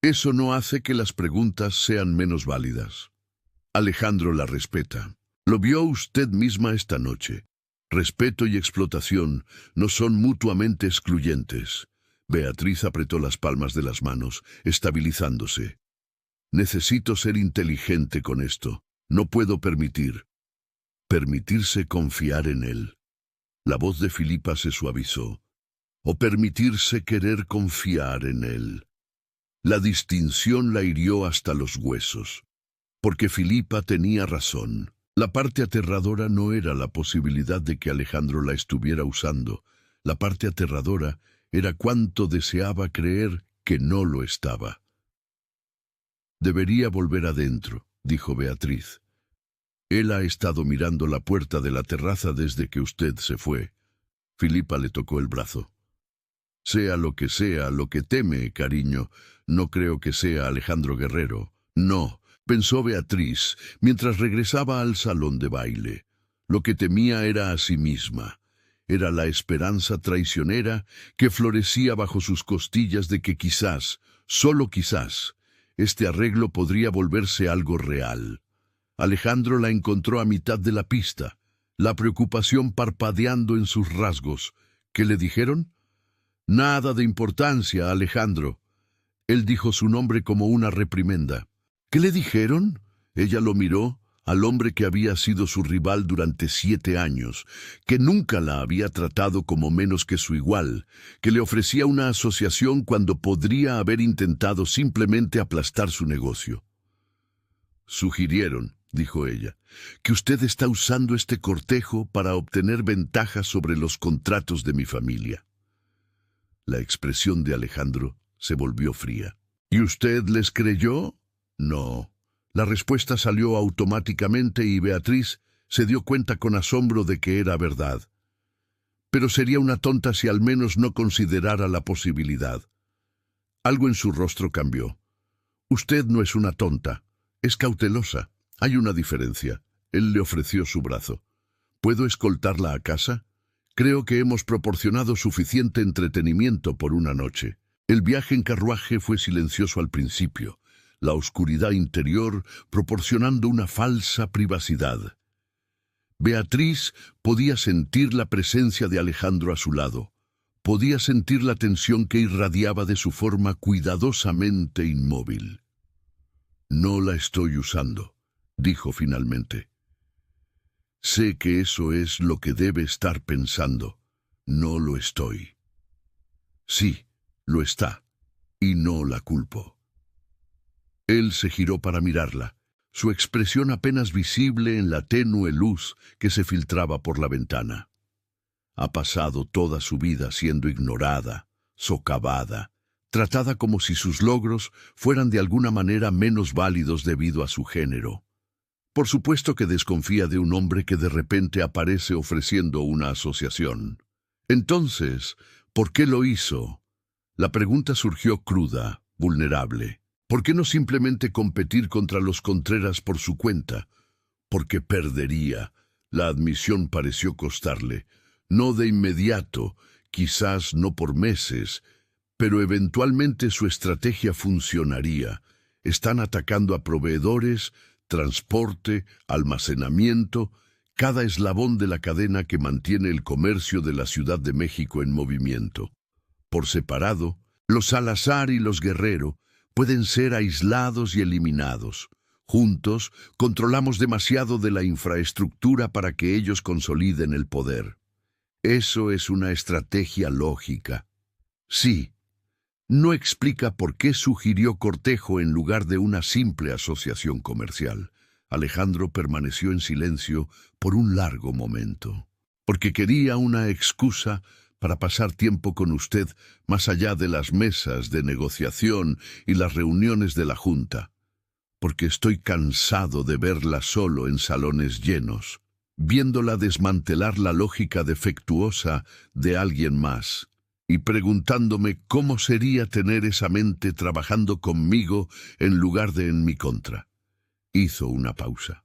«Eso no hace que las preguntas sean menos válidas. Alejandro la respeta. Lo vio usted misma esta noche. Respeto y explotación no son mutuamente excluyentes». Beatriz apretó las palmas de las manos, estabilizándose. «Necesito ser inteligente con esto. No puedo permitirse confiar en él». La voz de Filipa se suavizó. «O permitirse querer confiar en él». La distinción la hirió hasta los huesos. Porque Filipa tenía razón. La parte aterradora no era la posibilidad de que Alejandro la estuviera usando. La parte aterradora era cuánto deseaba creer que no lo estaba. «Debería volver adentro», dijo Beatriz. «Él ha estado mirando la puerta de la terraza desde que usted se fue». Filipa le tocó el brazo. «Sea lo que teme, cariño, no creo que sea Alejandro Guerrero». «No», pensó Beatriz, mientras regresaba al salón de baile. Lo que temía era a sí misma. Era la esperanza traicionera que florecía bajo sus costillas de que quizás, solo quizás, este arreglo podría volverse algo real. Alejandro la encontró a mitad de la pista, la preocupación parpadeando en sus rasgos. ¿Qué le dijeron? «Nada de importancia, Alejandro». Él dijo su nombre como una reprimenda. «¿Qué le dijeron?» Ella lo miró, al hombre que había sido su rival durante 7 años, que nunca la había tratado como menos que su igual, que le ofrecía una asociación cuando podría haber intentado simplemente aplastar su negocio. «Sugirieron», dijo ella, «que usted está usando este cortejo para obtener ventajas sobre los contratos de mi familia». La expresión de Alejandro se volvió fría. «¿Y usted les creyó?» «No, La respuesta salió automáticamente y Beatriz se dio cuenta con asombro de que era verdad. Pero sería una tonta si al menos no considerara la posibilidad. Algo en su rostro cambió. Usted no es una tonta, es cautelosa. Hay una diferencia. Él le ofreció su brazo. ¿Puedo escoltarla a casa? Creo que hemos proporcionado suficiente entretenimiento por una noche. El viaje en carruaje fue silencioso al principio, la oscuridad interior proporcionando una falsa privacidad. Beatriz podía sentir la presencia de Alejandro a su lado. Podía sentir la tensión que irradiaba de su forma cuidadosamente inmóvil. «No la estoy usando», dijo finalmente. «Sé que eso es lo que debe estar pensando. No lo estoy». «Sí, lo está, y no la culpo». Él se giró para mirarla, su expresión apenas visible en la tenue luz que se filtraba por la ventana. Ha pasado toda su vida siendo ignorada, socavada, tratada como si sus logros fueran de alguna manera menos válidos debido a su género. Por supuesto que desconfía de un hombre que de repente aparece ofreciendo una asociación. Entonces, ¿por qué lo hizo? La pregunta surgió cruda, vulnerable. ¿Por qué no simplemente competir contra los Contreras por su cuenta? Porque perdería. La admisión pareció costarle. No de inmediato, quizás no por meses, pero eventualmente su estrategia funcionaría. Están atacando a proveedores, transporte, almacenamiento, cada eslabón de la cadena que mantiene el comercio de la Ciudad de México en movimiento. Por separado, los Salazar y los Guerrero pueden ser aislados y eliminados. Juntos, controlamos demasiado de la infraestructura para que ellos consoliden el poder. Eso es una estrategia lógica. Sí, no explica por qué sugirió cortejo en lugar de una simple asociación comercial. Alejandro permaneció en silencio por un largo momento. Porque quería una excusa para pasar tiempo con usted más allá de las mesas de negociación y las reuniones de la Junta. Porque estoy cansado de verla solo en salones llenos, viéndola desmantelar la lógica defectuosa de alguien más, y preguntándome cómo sería tener esa mente trabajando conmigo en lugar de en mi contra. Hizo una pausa.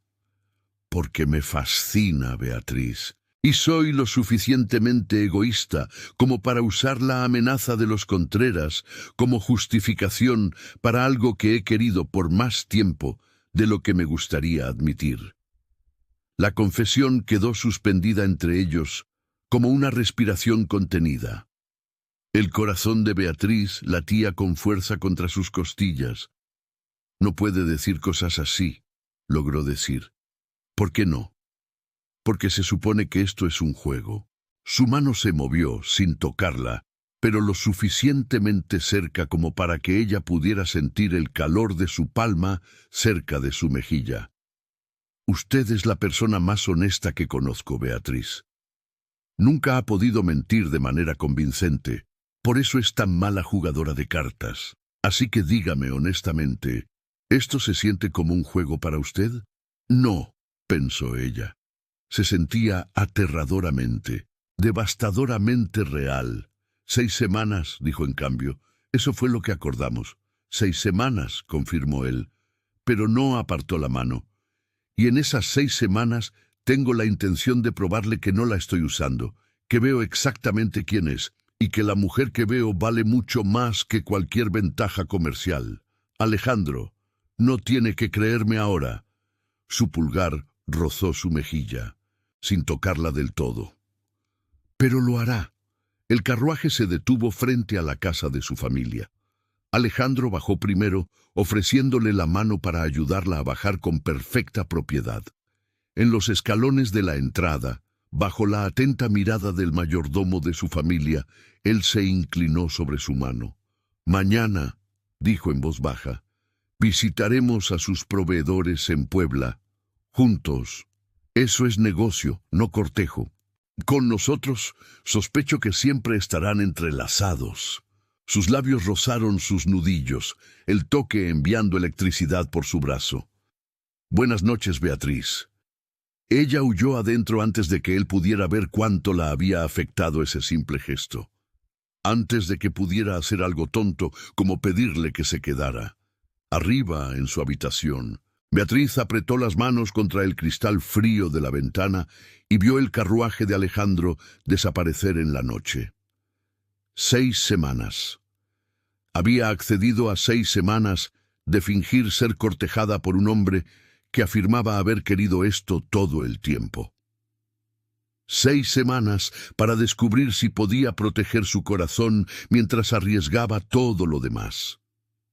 Porque me fascina, Beatriz. Y soy lo suficientemente egoísta como para usar la amenaza de los Contreras como justificación para algo que he querido por más tiempo de lo que me gustaría admitir. La confesión quedó suspendida entre ellos como una respiración contenida. El corazón de Beatriz latía con fuerza contra sus costillas. No puede decir cosas así, logró decir. ¿Por qué no? Porque se supone que esto es un juego. Su mano se movió sin tocarla, pero lo suficientemente cerca como para que ella pudiera sentir el calor de su palma cerca de su mejilla. Usted es la persona más honesta que conozco, Beatriz. Nunca ha podido mentir de manera convincente, por eso es tan mala jugadora de cartas. Así que dígame honestamente, ¿esto se siente como un juego para usted? No, pensó ella. Se sentía aterradoramente, devastadoramente real. 6 semanas, dijo en cambio. Eso fue lo que acordamos. 6 semanas, confirmó él, pero no apartó la mano. Y en esas 6 semanas tengo la intención de probarle que no la estoy usando, que veo exactamente quién es, y que la mujer que veo vale mucho más que cualquier ventaja comercial. Alejandro, no tiene que creerme ahora. Su pulgar rozó su mejilla, sin tocarla del todo. Pero lo hará. El carruaje se detuvo frente a la casa de su familia. Alejandro bajó primero, ofreciéndole la mano para ayudarla a bajar con perfecta propiedad. En los escalones de la entrada, bajo la atenta mirada del mayordomo de su familia, él se inclinó sobre su mano. «Mañana», dijo en voz baja, «visitaremos a sus proveedores en Puebla, juntos. Eso es negocio, no cortejo. Con nosotros, sospecho que siempre estarán entrelazados». Sus labios rozaron sus nudillos, el toque enviando electricidad por su brazo. Buenas noches, Beatriz. Ella huyó adentro antes de que él pudiera ver cuánto la había afectado ese simple gesto. Antes de que pudiera hacer algo tonto como pedirle que se quedara. Arriba, en su habitación, Beatriz apretó las manos contra el cristal frío de la ventana y vio el carruaje de Alejandro desaparecer en la noche. 6 semanas. Había accedido a 6 semanas de fingir ser cortejada por un hombre que afirmaba haber querido esto todo el tiempo. 6 semanas para descubrir si podía proteger su corazón mientras arriesgaba todo lo demás.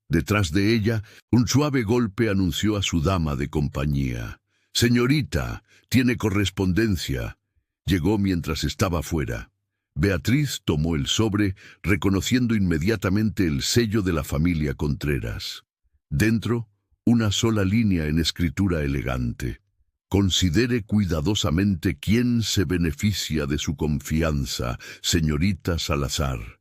Detrás de ella, un suave golpe anunció a su dama de compañía. «Señorita, tiene correspondencia». Llegó mientras estaba fuera. Beatriz tomó el sobre, reconociendo inmediatamente el sello de la familia Contreras. Dentro, una sola línea en escritura elegante. «Considere cuidadosamente quién se beneficia de su confianza, señorita Salazar».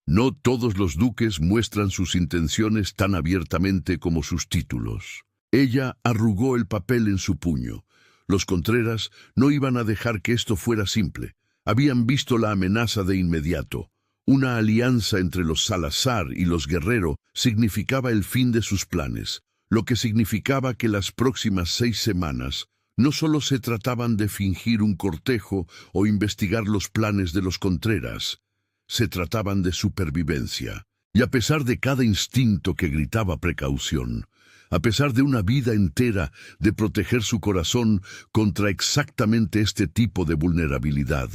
No todos los duques muestran sus intenciones tan abiertamente como sus títulos. Ella arrugó el papel en su puño. Los Contreras no iban a dejar que esto fuera simple. Habían visto la amenaza de inmediato. Una alianza entre los Salazar y los Guerrero significaba el fin de sus planes, lo que significaba que las próximas 6 semanas no solo se trataban de fingir un cortejo o investigar los planes de los Contreras, se trataban de supervivencia. Y a pesar de cada instinto que gritaba precaución, a pesar de una vida entera de proteger su corazón contra exactamente este tipo de vulnerabilidad,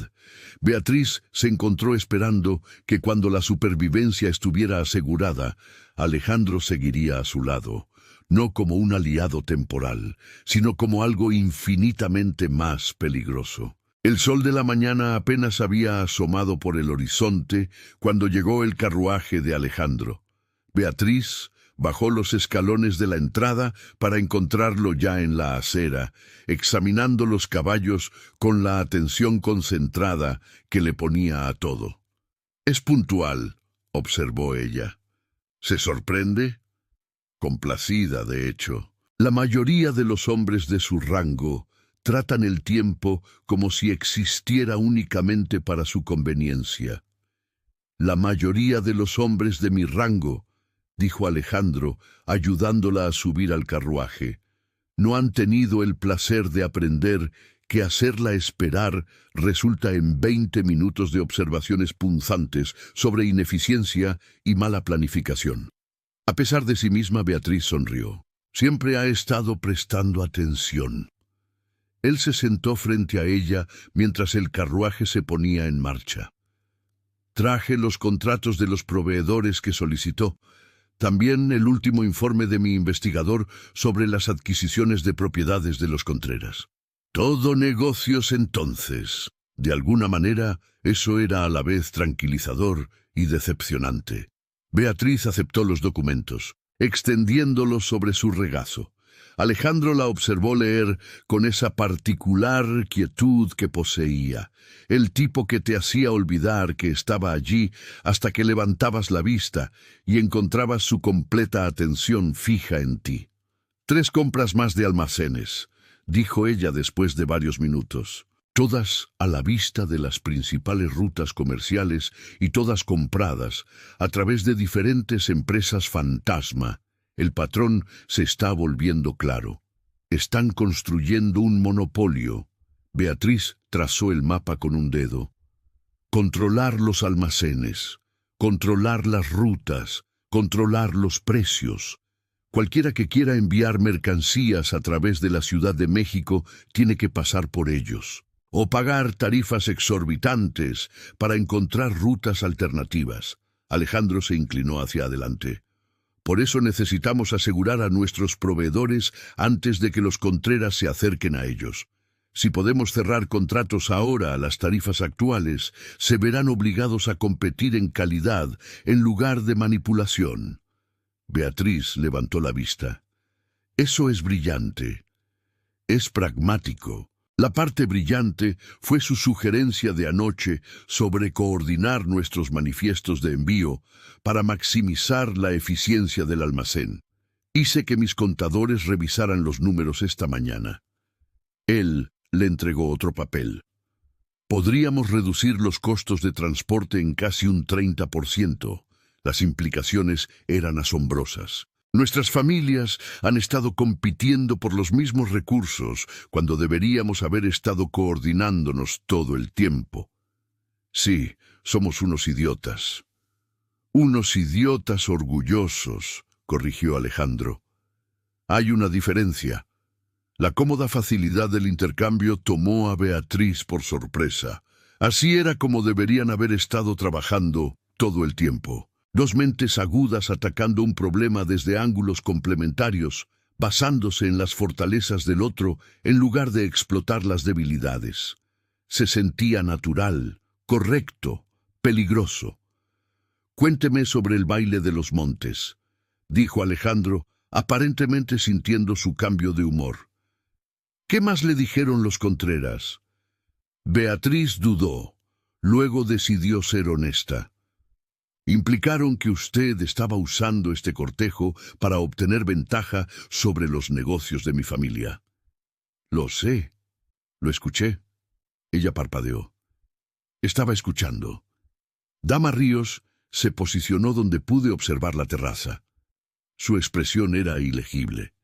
Beatriz se encontró esperando que cuando la supervivencia estuviera asegurada, Alejandro seguiría a su lado, no como un aliado temporal, sino como algo infinitamente más peligroso. El sol de la mañana apenas había asomado por el horizonte cuando llegó el carruaje de Alejandro. Beatriz bajó los escalones de la entrada para encontrarlo ya en la acera, examinando los caballos con la atención concentrada que le ponía a todo. «Es puntual», observó ella. «¿Se sorprende?» Complacida, de hecho. La mayoría de los hombres de su rango tratan el tiempo como si existiera únicamente para su conveniencia. «La mayoría de los hombres de mi rango», dijo Alejandro, ayudándola a subir al carruaje, «no han tenido el placer de aprender que hacerla esperar resulta en 20 minutos de observaciones punzantes sobre ineficiencia y mala planificación». A pesar de sí misma, Beatriz sonrió. Siempre ha estado prestando atención. Él se sentó frente a ella mientras el carruaje se ponía en marcha. «Traje los contratos de los proveedores que solicitó. También el último informe de mi investigador sobre las adquisiciones de propiedades de los Contreras». Todo negocios entonces. De alguna manera, eso era a la vez tranquilizador y decepcionante. Beatriz aceptó los documentos, extendiéndolos sobre su regazo. Alejandro la observó leer con esa particular quietud que poseía, el tipo que te hacía olvidar que estaba allí hasta que levantabas la vista y encontrabas su completa atención fija en ti. «3 compras más de almacenes», dijo ella después de varios minutos, «todas a la vista de las principales rutas comerciales y todas compradas a través de diferentes empresas fantasma. El patrón se está volviendo claro. Están construyendo un monopolio». Beatriz trazó el mapa con un dedo. «Controlar los almacenes, controlar las rutas, controlar los precios. Cualquiera que quiera enviar mercancías a través de la Ciudad de México tiene que pasar por ellos, o pagar tarifas exorbitantes para encontrar rutas alternativas». Alejandro se inclinó hacia adelante. «Por eso necesitamos asegurar a nuestros proveedores antes de que los Contreras se acerquen a ellos. Si podemos cerrar contratos ahora a las tarifas actuales, se verán obligados a competir en calidad en lugar de manipulación». Beatriz levantó la vista. «Eso es brillante. Es pragmático». La parte brillante fue su sugerencia de anoche sobre coordinar nuestros manifiestos de envío para maximizar la eficiencia del almacén. Hice que mis contadores revisaran los números esta mañana. Él le entregó otro papel. Podríamos reducir los costos de transporte en casi un 30%. Las implicaciones eran asombrosas. Nuestras familias han estado compitiendo por los mismos recursos cuando deberíamos haber estado coordinándonos todo el tiempo. Sí, somos unos idiotas. Unos idiotas orgullosos, corrigió Alejandro. Hay una diferencia. La cómoda facilidad del intercambio tomó a Beatriz por sorpresa. Así era como deberían haber estado trabajando todo el tiempo. Dos mentes agudas atacando un problema desde ángulos complementarios, basándose en las fortalezas del otro en lugar de explotar las debilidades. Se sentía natural, correcto, peligroso. Cuénteme sobre el baile de los montes, dijo Alejandro, aparentemente sintiendo su cambio de humor. ¿Qué más le dijeron los Contreras? Beatriz dudó, luego decidió ser honesta. Implicaron que usted estaba usando este cortejo para obtener ventaja sobre los negocios de mi familia. Lo sé. Lo escuché. Ella parpadeó. Estaba escuchando. Dama Ríos se posicionó donde pude observar la terraza. Su expresión era ilegible.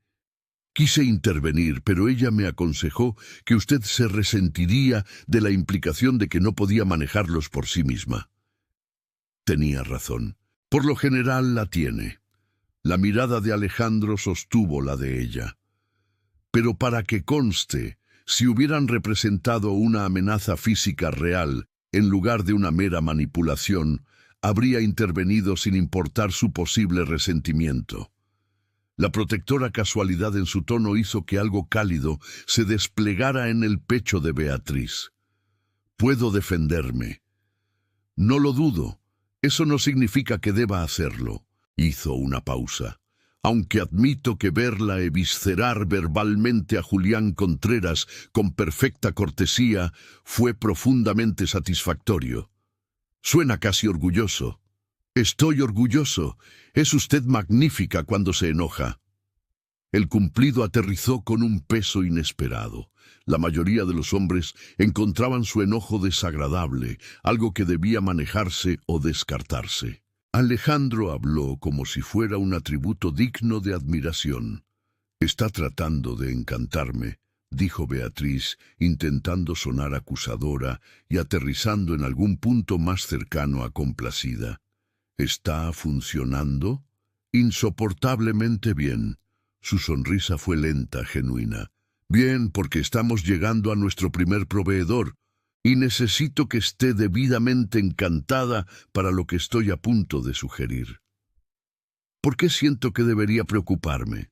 Quise intervenir, pero ella me aconsejó que usted se resentiría de la implicación de que no podía manejarlos por sí misma. Tenía razón. Por lo general la tiene. La mirada de Alejandro sostuvo la de ella. Pero para que conste, si hubieran representado una amenaza física real en lugar de una mera manipulación, habría intervenido sin importar su posible resentimiento. La protectora casualidad en su tono hizo que algo cálido se desplegara en el pecho de Beatriz. Puedo defenderme. No lo dudo. Eso no significa que deba hacerlo. Hizo una pausa. Aunque admito que verla eviscerar verbalmente a Julián Contreras con perfecta cortesía fue profundamente satisfactorio. Suena casi orgulloso. Estoy orgulloso. Es usted magnífica cuando se enoja. El cumplido aterrizó con un peso inesperado. La mayoría de los hombres encontraban su enojo desagradable, algo que debía manejarse o descartarse. Alejandro habló como si fuera un atributo digno de admiración. «Está tratando de encantarme», dijo Beatriz, intentando sonar acusadora y aterrizando en algún punto más cercano a complacida. «¿Está funcionando?» «Insoportablemente bien». Su sonrisa fue lenta, genuina. «Bien, porque estamos llegando a nuestro primer proveedor, y necesito que esté debidamente encantada para lo que estoy a punto de sugerir». «¿Por qué siento que debería preocuparme?»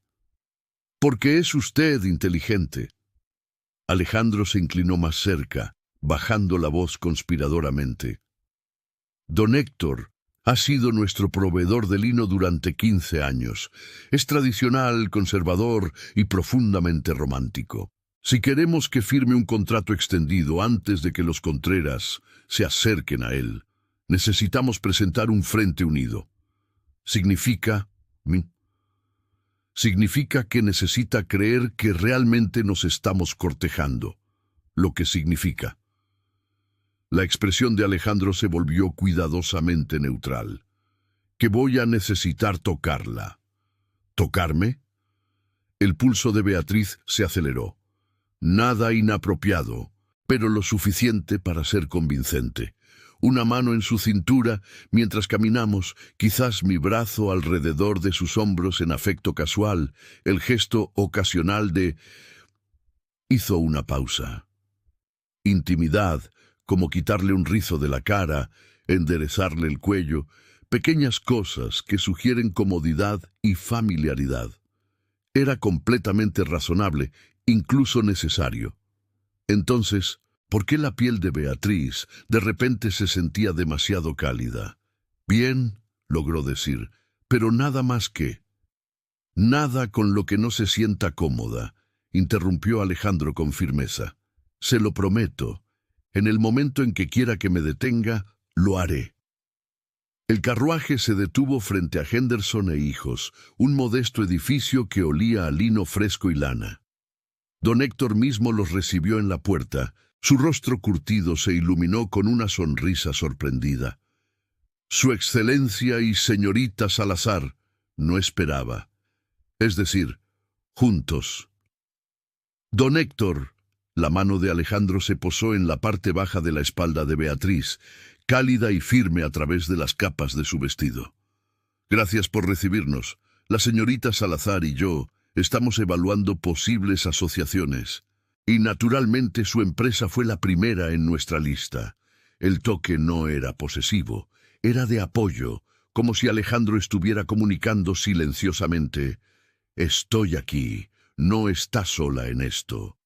«Porque es usted inteligente». Alejandro se inclinó más cerca, bajando la voz conspiradoramente. «Don Héctor ha sido nuestro proveedor de lino durante 15 años. Es tradicional, conservador y profundamente romántico. Si queremos que firme un contrato extendido antes de que los Contreras se acerquen a él, necesitamos presentar un frente unido. Significa que necesita creer que realmente nos estamos cortejando, lo que significa. La expresión de Alejandro se volvió cuidadosamente neutral. «Que voy a necesitar tocarla». «¿Tocarme?» El pulso de Beatriz se aceleró. Nada inapropiado, pero lo suficiente para ser convincente. Una mano en su cintura, mientras caminamos, quizás mi brazo alrededor de sus hombros en afecto casual, el gesto ocasional de... Hizo una pausa. Intimidad, como quitarle un rizo de la cara, enderezarle el cuello, pequeñas cosas que sugieren comodidad y familiaridad. Era completamente razonable, incluso necesario. Entonces, ¿por qué la piel de Beatriz de repente se sentía demasiado cálida? «Bien», logró decir, «pero nada más que». «Nada con lo que no se sienta cómoda», interrumpió Alejandro con firmeza. «Se lo prometo. En el momento en que quiera que me detenga, lo haré». El carruaje se detuvo frente a Henderson e Hijos, un modesto edificio que olía a lino fresco y lana. Don Héctor mismo los recibió en la puerta. Su rostro curtido se iluminó con una sonrisa sorprendida. Su Excelencia y señorita Salazar no esperaba. Es decir, juntos. Don Héctor, la mano de Alejandro se posó en la parte baja de la espalda de Beatriz, cálida y firme a través de las capas de su vestido. Gracias por recibirnos. La señorita Salazar y yo estamos evaluando posibles asociaciones. Y naturalmente su empresa fue la primera en nuestra lista. El toque no era posesivo, era de apoyo, como si Alejandro estuviera comunicando silenciosamente: «Estoy aquí, no está sola en esto».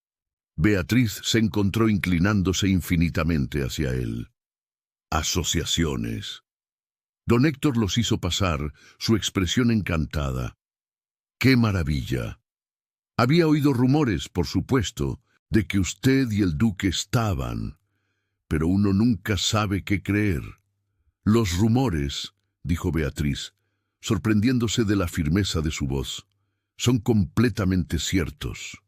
Beatriz se encontró inclinándose infinitamente hacia él. Asociaciones. Don Héctor los hizo pasar, su expresión encantada. ¡Qué maravilla! Había oído rumores, por supuesto, de que usted y el duque estaban, pero uno nunca sabe qué creer. Los rumores, dijo Beatriz, sorprendiéndose de la firmeza de su voz, son completamente ciertos.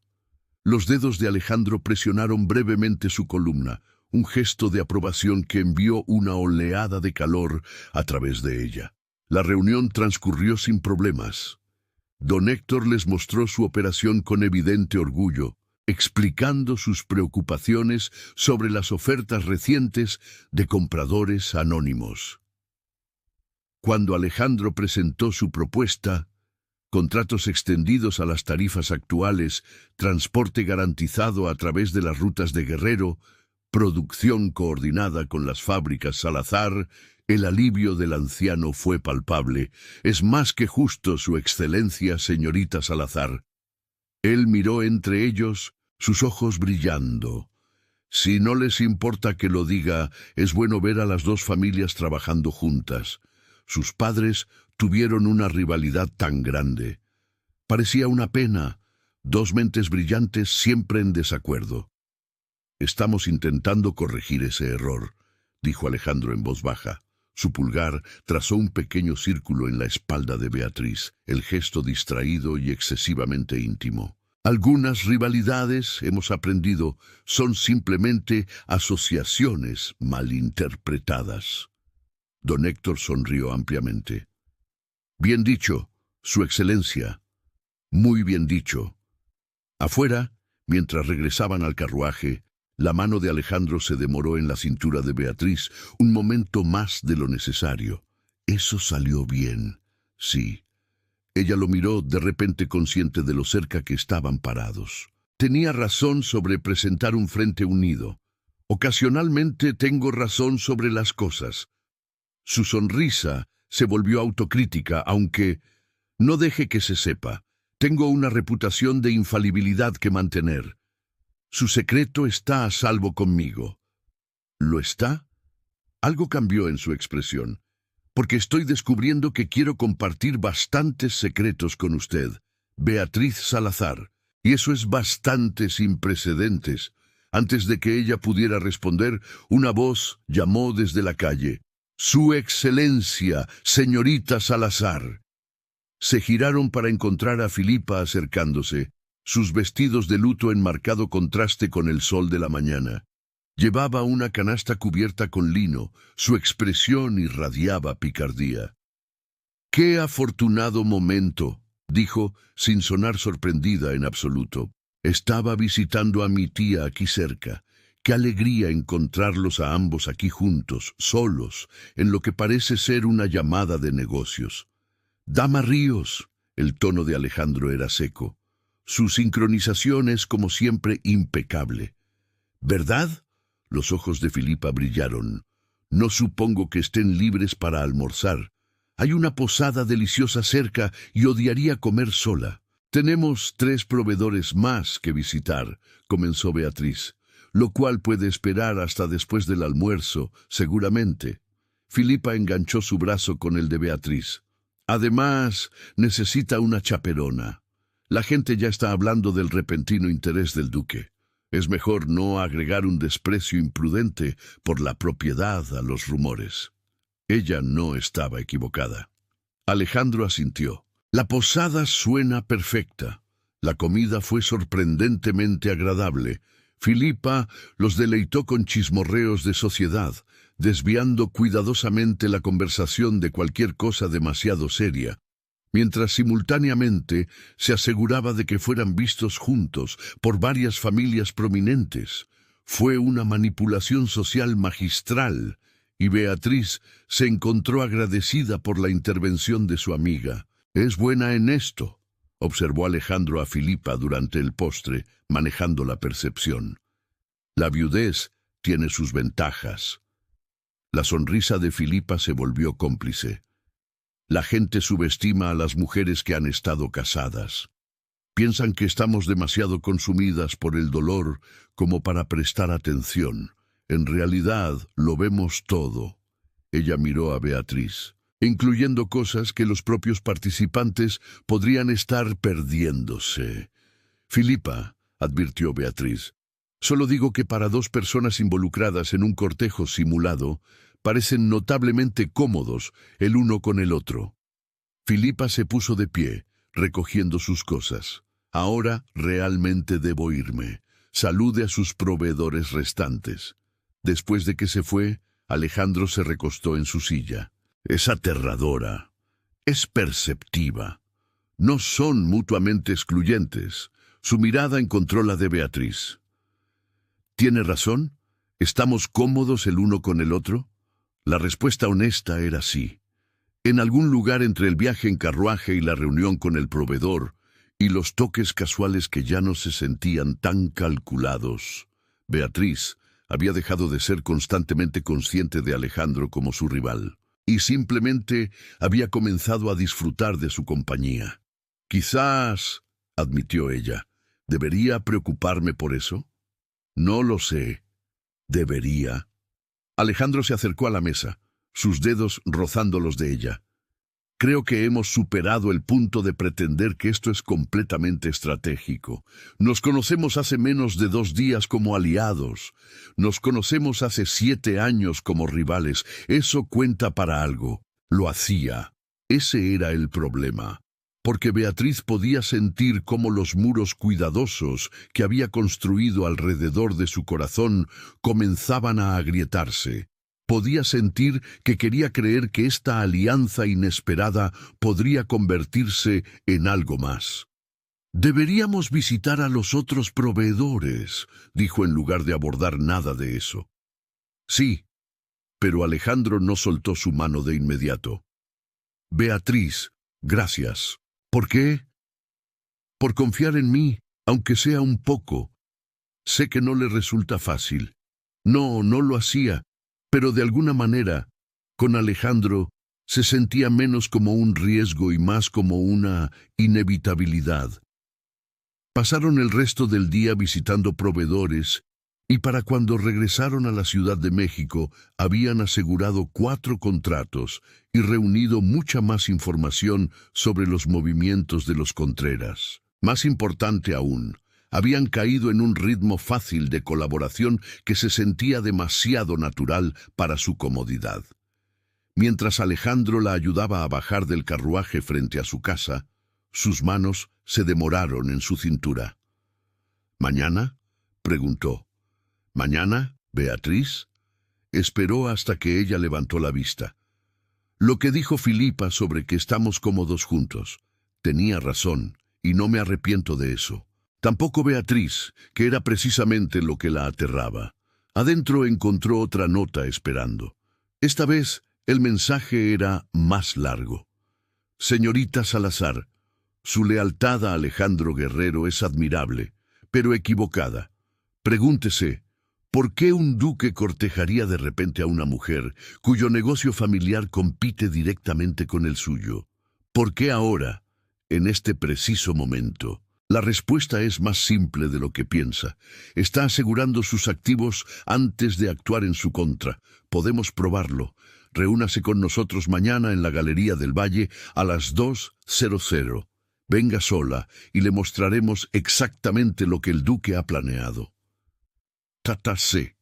Los dedos de Alejandro presionaron brevemente su columna, un gesto de aprobación que envió una oleada de calor a través de ella. La reunión transcurrió sin problemas. Don Héctor les mostró su operación con evidente orgullo, explicando sus preocupaciones sobre las ofertas recientes de compradores anónimos. Cuando Alejandro presentó su propuesta, contratos extendidos a las tarifas actuales, transporte garantizado a través de las rutas de Guerrero, producción coordinada con las fábricas Salazar, el alivio del anciano fue palpable. «Es más que justo, Su Excelencia, señorita Salazar». Él miró entre ellos, sus ojos brillando. «Si no les importa que lo diga, es bueno ver a las dos familias trabajando juntas. Sus padres tuvieron una rivalidad tan grande. Parecía una pena, dos mentes brillantes siempre en desacuerdo». «Estamos intentando corregir ese error», dijo Alejandro en voz baja. Su pulgar trazó un pequeño círculo en la espalda de Beatriz, el gesto distraído y excesivamente íntimo. «Algunas rivalidades, hemos aprendido, son simplemente asociaciones malinterpretadas». Don Héctor sonrió ampliamente. «Bien dicho, Su Excelencia. Muy bien dicho». Afuera, mientras regresaban al carruaje, la mano de Alejandro se demoró en la cintura de Beatriz un momento más de lo necesario. Eso salió bien, sí. Ella lo miró, de repente consciente de lo cerca que estaban parados. Tenía razón sobre presentar un frente unido. Ocasionalmente tengo razón sobre las cosas. Su sonrisa se volvió autocrítica, aunque no deje que se sepa. Tengo una reputación de infalibilidad que mantener. Su secreto está a salvo conmigo. ¿Lo está? Algo cambió en su expresión, porque estoy descubriendo que quiero compartir bastantes secretos con usted, Beatriz Salazar, y eso es bastante sin precedentes. Antes de que ella pudiera responder, una voz llamó desde la calle: «Su Excelencia, señorita Salazar». Se giraron para encontrar a Filipa acercándose, sus vestidos de luto en marcado contraste con el sol de la mañana. Llevaba una canasta cubierta con lino, su expresión irradiaba picardía. «¡Qué afortunado momento!», dijo, sin sonar sorprendida en absoluto. «Estaba visitando a mi tía aquí cerca. Qué alegría encontrarlos a ambos aquí juntos, solos, en lo que parece ser una llamada de negocios». «Dama Ríos», el tono de Alejandro era seco. Su sincronización es, como siempre, impecable. «¿Verdad?». Los ojos de Filipa brillaron. «No supongo que estén libres para almorzar. Hay una posada deliciosa cerca y odiaría comer sola». «Tenemos 3 proveedores más que visitar», comenzó Beatriz, «lo cual puede esperar hasta después del almuerzo, seguramente». Filipa enganchó su brazo con el de Beatriz. «Además, necesita una chaperona. La gente ya está hablando del repentino interés del duque. Es mejor no agregar un desprecio imprudente por la propiedad a los rumores». Ella no estaba equivocada. Alejandro asintió. La posada suena perfecta. La comida fue sorprendentemente agradable. Filipa los deleitó con chismorreos de sociedad, desviando cuidadosamente la conversación de cualquier cosa demasiado seria, mientras simultáneamente se aseguraba de que fueran vistos juntos por varias familias prominentes. Fue una manipulación social magistral, y Beatriz se encontró agradecida por la intervención de su amiga. «Es buena en esto», observó Alejandro a Filipa durante el postre, manejando la percepción. «La viudez tiene sus ventajas». La sonrisa de Filipa se volvió cómplice. La gente subestima a las mujeres que han estado casadas. Piensan que estamos demasiado consumidas por el dolor como para prestar atención. En realidad, lo vemos todo. Ella miró a Beatriz, incluyendo cosas que los propios participantes podrían estar perdiéndose. «Filipa», advirtió Beatriz, «solo digo que para dos personas involucradas en un cortejo simulado, parecen notablemente cómodos el uno con el otro». Filipa se puso de pie, recogiendo sus cosas. «Ahora realmente debo irme. Salude a sus proveedores restantes». Después de que se fue, Alejandro se recostó en su silla. «Es aterradora. Es perceptiva. No son mutuamente excluyentes». Su mirada encontró la de Beatriz. «¿Tiene razón? ¿Estamos cómodos el uno con el otro?» La respuesta honesta era sí. En algún lugar entre el viaje en carruaje y la reunión con el proveedor, y los toques casuales que ya no se sentían tan calculados, Beatriz había dejado de ser constantemente consciente de Alejandro como su rival, y simplemente había comenzado a disfrutar de su compañía. «Quizás», admitió ella, «¿debería preocuparme por eso? No lo sé. ¿Debería?» Alejandro se acercó a la mesa, sus dedos rozando los de ella. «Creo que hemos superado el punto de pretender que esto es completamente estratégico. Nos conocemos hace menos de 2 días como aliados. Nos conocemos hace 7 años como rivales. Eso cuenta para algo». Lo hacía. Ese era el problema. Porque Beatriz podía sentir cómo los muros cuidadosos que había construido alrededor de su corazón comenzaban a agrietarse. Podía sentir que quería creer que esta alianza inesperada podría convertirse en algo más. «Deberíamos visitar a los otros proveedores», dijo en lugar de abordar nada de eso. «Sí», pero Alejandro no soltó su mano de inmediato. «Beatriz, gracias». «¿Por qué?» «Por confiar en mí, aunque sea un poco. Sé que no le resulta fácil. No lo hacía, pero de alguna manera, con Alejandro, se sentía menos como un riesgo y más como una inevitabilidad». Pasaron el resto del día visitando proveedores, y para cuando regresaron a la Ciudad de México habían asegurado 4 contratos y reunido mucha más información sobre los movimientos de los Contreras. Más importante aún, habían caído en un ritmo fácil de colaboración que se sentía demasiado natural para su comodidad. Mientras Alejandro la ayudaba a bajar del carruaje frente a su casa, sus manos se demoraron en su cintura. «¿Mañana?», preguntó. «¿Mañana, Beatriz?». Esperó hasta que ella levantó la vista. «Lo que dijo Filipa sobre que estamos cómodos juntos. Tenía razón, y no me arrepiento de eso. Tampoco Beatriz, que era precisamente lo que la aterraba. Adentro encontró otra nota esperando. Esta vez el mensaje era más largo. «Señorita Salazar, su lealtad a Alejandro Guerrero es admirable, pero equivocada. Pregúntese, ¿por qué un duque cortejaría de repente a una mujer cuyo negocio familiar compite directamente con el suyo? ¿Por qué ahora, en este preciso momento? La respuesta es más simple de lo que piensa. Está asegurando sus activos antes de actuar en su contra. Podemos probarlo. Reúnase con nosotros mañana en la Galería del Valle a las 2:00. Venga sola y le mostraremos exactamente lo que el duque ha planeado». Tata C.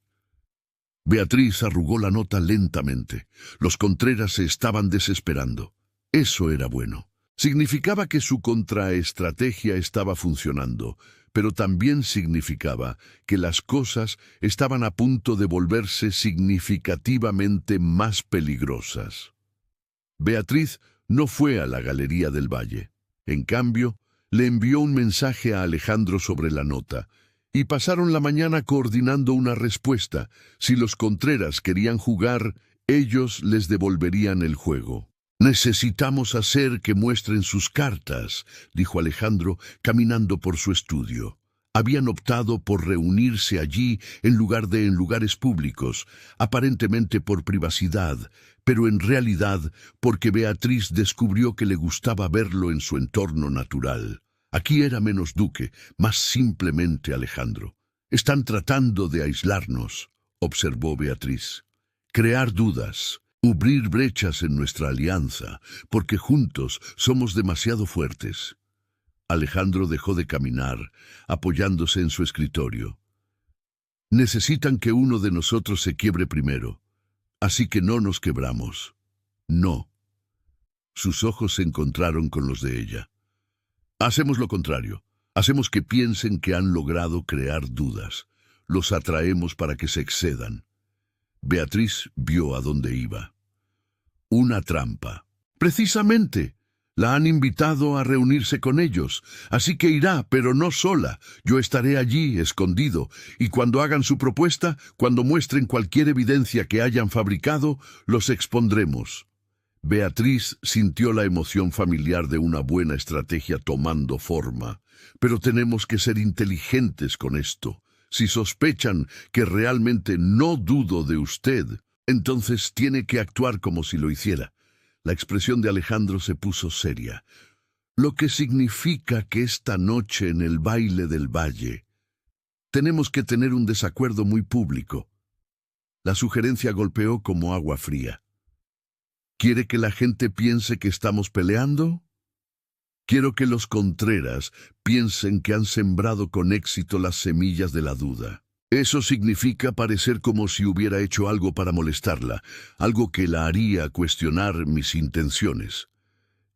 Beatriz arrugó la nota lentamente. Los Contreras se estaban desesperando. Eso era bueno. Significaba que su contraestrategia estaba funcionando, pero también significaba que las cosas estaban a punto de volverse significativamente más peligrosas. Beatriz no fue a la Galería del Valle. En cambio, le envió un mensaje a Alejandro sobre la nota, y pasaron la mañana coordinando una respuesta. Si los Contreras querían jugar, ellos les devolverían el juego. «Necesitamos hacer que muestren sus cartas», dijo Alejandro, caminando por su estudio. Habían optado por reunirse allí en lugar de en lugares públicos, aparentemente por privacidad, pero en realidad porque Beatriz descubrió que le gustaba verlo en su entorno natural. Aquí era menos Duque, más simplemente Alejandro. «Están tratando de aislarnos», observó Beatriz. «Crear dudas, abrir brechas en nuestra alianza, porque juntos somos demasiado fuertes». Alejandro dejó de caminar, apoyándose en su escritorio. «Necesitan que uno de nosotros se quiebre primero, así que no nos quebramos». «No». Sus ojos se encontraron con los de ella. «Hacemos lo contrario. Hacemos que piensen que han logrado crear dudas. Los atraemos para que se excedan». Beatriz vio a dónde iba. Una trampa. «Precisamente. La han invitado a reunirse con ellos, así que irá, pero no sola. Yo estaré allí, escondido, y cuando hagan su propuesta, cuando muestren cualquier evidencia que hayan fabricado, los expondremos». Beatriz sintió la emoción familiar de una buena estrategia tomando forma. «Pero tenemos que ser inteligentes con esto. Si sospechan que realmente no dudo de usted, entonces tiene que actuar como si lo hiciera». La expresión de Alejandro se puso seria. «Lo que significa que esta noche en el baile del valle tenemos que tener un desacuerdo muy público». La sugerencia golpeó como agua fría. «¿Quiere que la gente piense que estamos peleando? Quiero que los Contreras piensen que han sembrado con éxito las semillas de la duda. Eso significa parecer como si hubiera hecho algo para molestarla, algo que la haría cuestionar mis intenciones».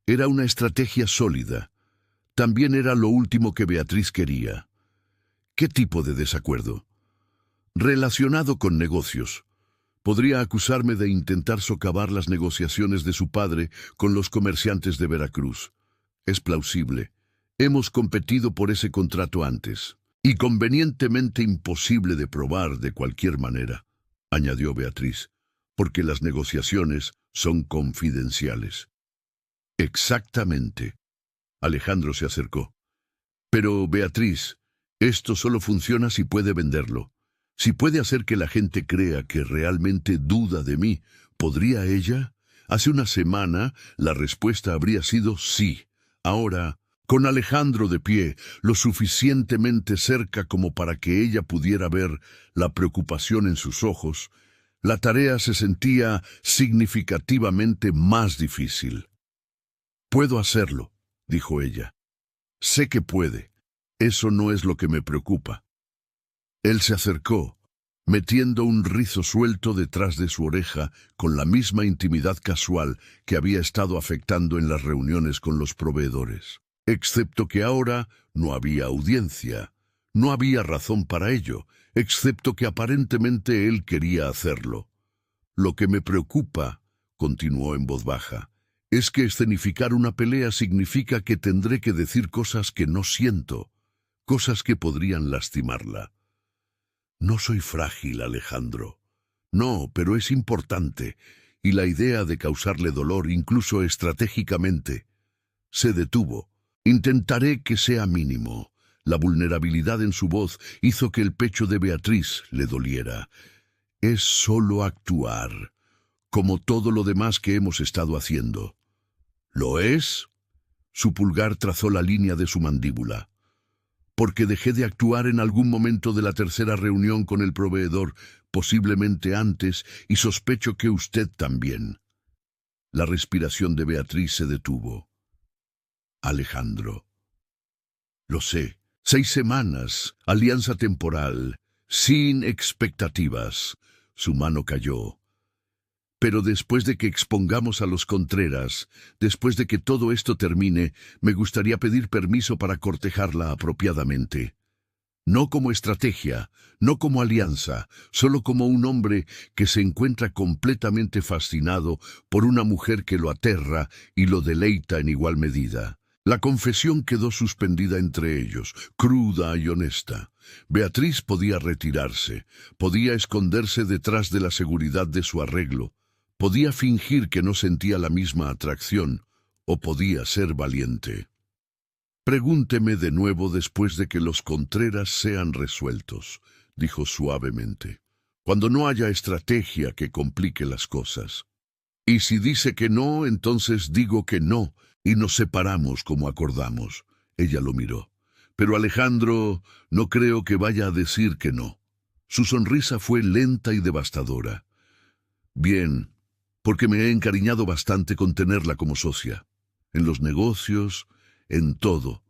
Era una estrategia sólida. También era lo último que Beatriz quería. ¿Qué tipo de desacuerdo? Relacionado con negocios. Podría acusarme de intentar socavar las negociaciones de su padre con los comerciantes de Veracruz. Es plausible. Hemos competido por ese contrato antes. Y convenientemente imposible de probar de cualquier manera, añadió Beatriz, porque las negociaciones son confidenciales. Exactamente. Alejandro se acercó. Pero, Beatriz, esto solo funciona si puede venderlo. Si puede hacer que la gente crea que realmente duda de mí, ¿podría ella? Hace una semana la respuesta habría sido sí. Ahora, con Alejandro de pie, lo suficientemente cerca como para que ella pudiera ver la preocupación en sus ojos, la tarea se sentía significativamente más difícil. «Puedo hacerlo», dijo ella. «Sé que puede. Eso no es lo que me preocupa». Él se acercó, metiendo un rizo suelto detrás de su oreja con la misma intimidad casual que había estado afectando en las reuniones con los proveedores. Excepto que ahora no había audiencia. No había razón para ello, excepto que aparentemente él quería hacerlo. «Lo que me preocupa», continuó en voz baja, «es que escenificar una pelea significa que tendré que decir cosas que no siento, cosas que podrían lastimarla». «No soy frágil, Alejandro. No, pero es importante, y la idea de causarle dolor, incluso estratégicamente». Se detuvo. «Intentaré que sea mínimo». La vulnerabilidad en su voz hizo que el pecho de Beatriz le doliera. «Es solo actuar, como todo lo demás que hemos estado haciendo». «¿Lo es?» Su pulgar trazó la línea de su mandíbula. «Porque dejé de actuar en algún momento de la tercera reunión con el proveedor, posiblemente antes, y sospecho que usted también». La respiración de Beatriz se detuvo. «Alejandro». «Lo sé. 6 semanas, alianza temporal, sin expectativas. Su mano cayó. Pero después de que expongamos a los Contreras, después de que todo esto termine, me gustaría pedir permiso para cortejarla apropiadamente. No como estrategia, no como alianza, solo como un hombre que se encuentra completamente fascinado por una mujer que lo aterra y lo deleita en igual medida. La confesión quedó suspendida entre ellos, cruda y honesta. Beatriz podía retirarse, podía esconderse detrás de la seguridad de su arreglo, podía fingir que no sentía la misma atracción, o podía ser valiente. «Pregúnteme de nuevo después de que los Contreras sean resueltos», dijo suavemente, «cuando no haya estrategia que complique las cosas. Y si dice que no, entonces digo que no, y nos separamos como acordamos». Ella lo miró. «Pero Alejandro, no creo que vaya a decir que no». Su sonrisa fue lenta y devastadora. «Bien, porque me he encariñado bastante con tenerla como socia. En los negocios, en todo».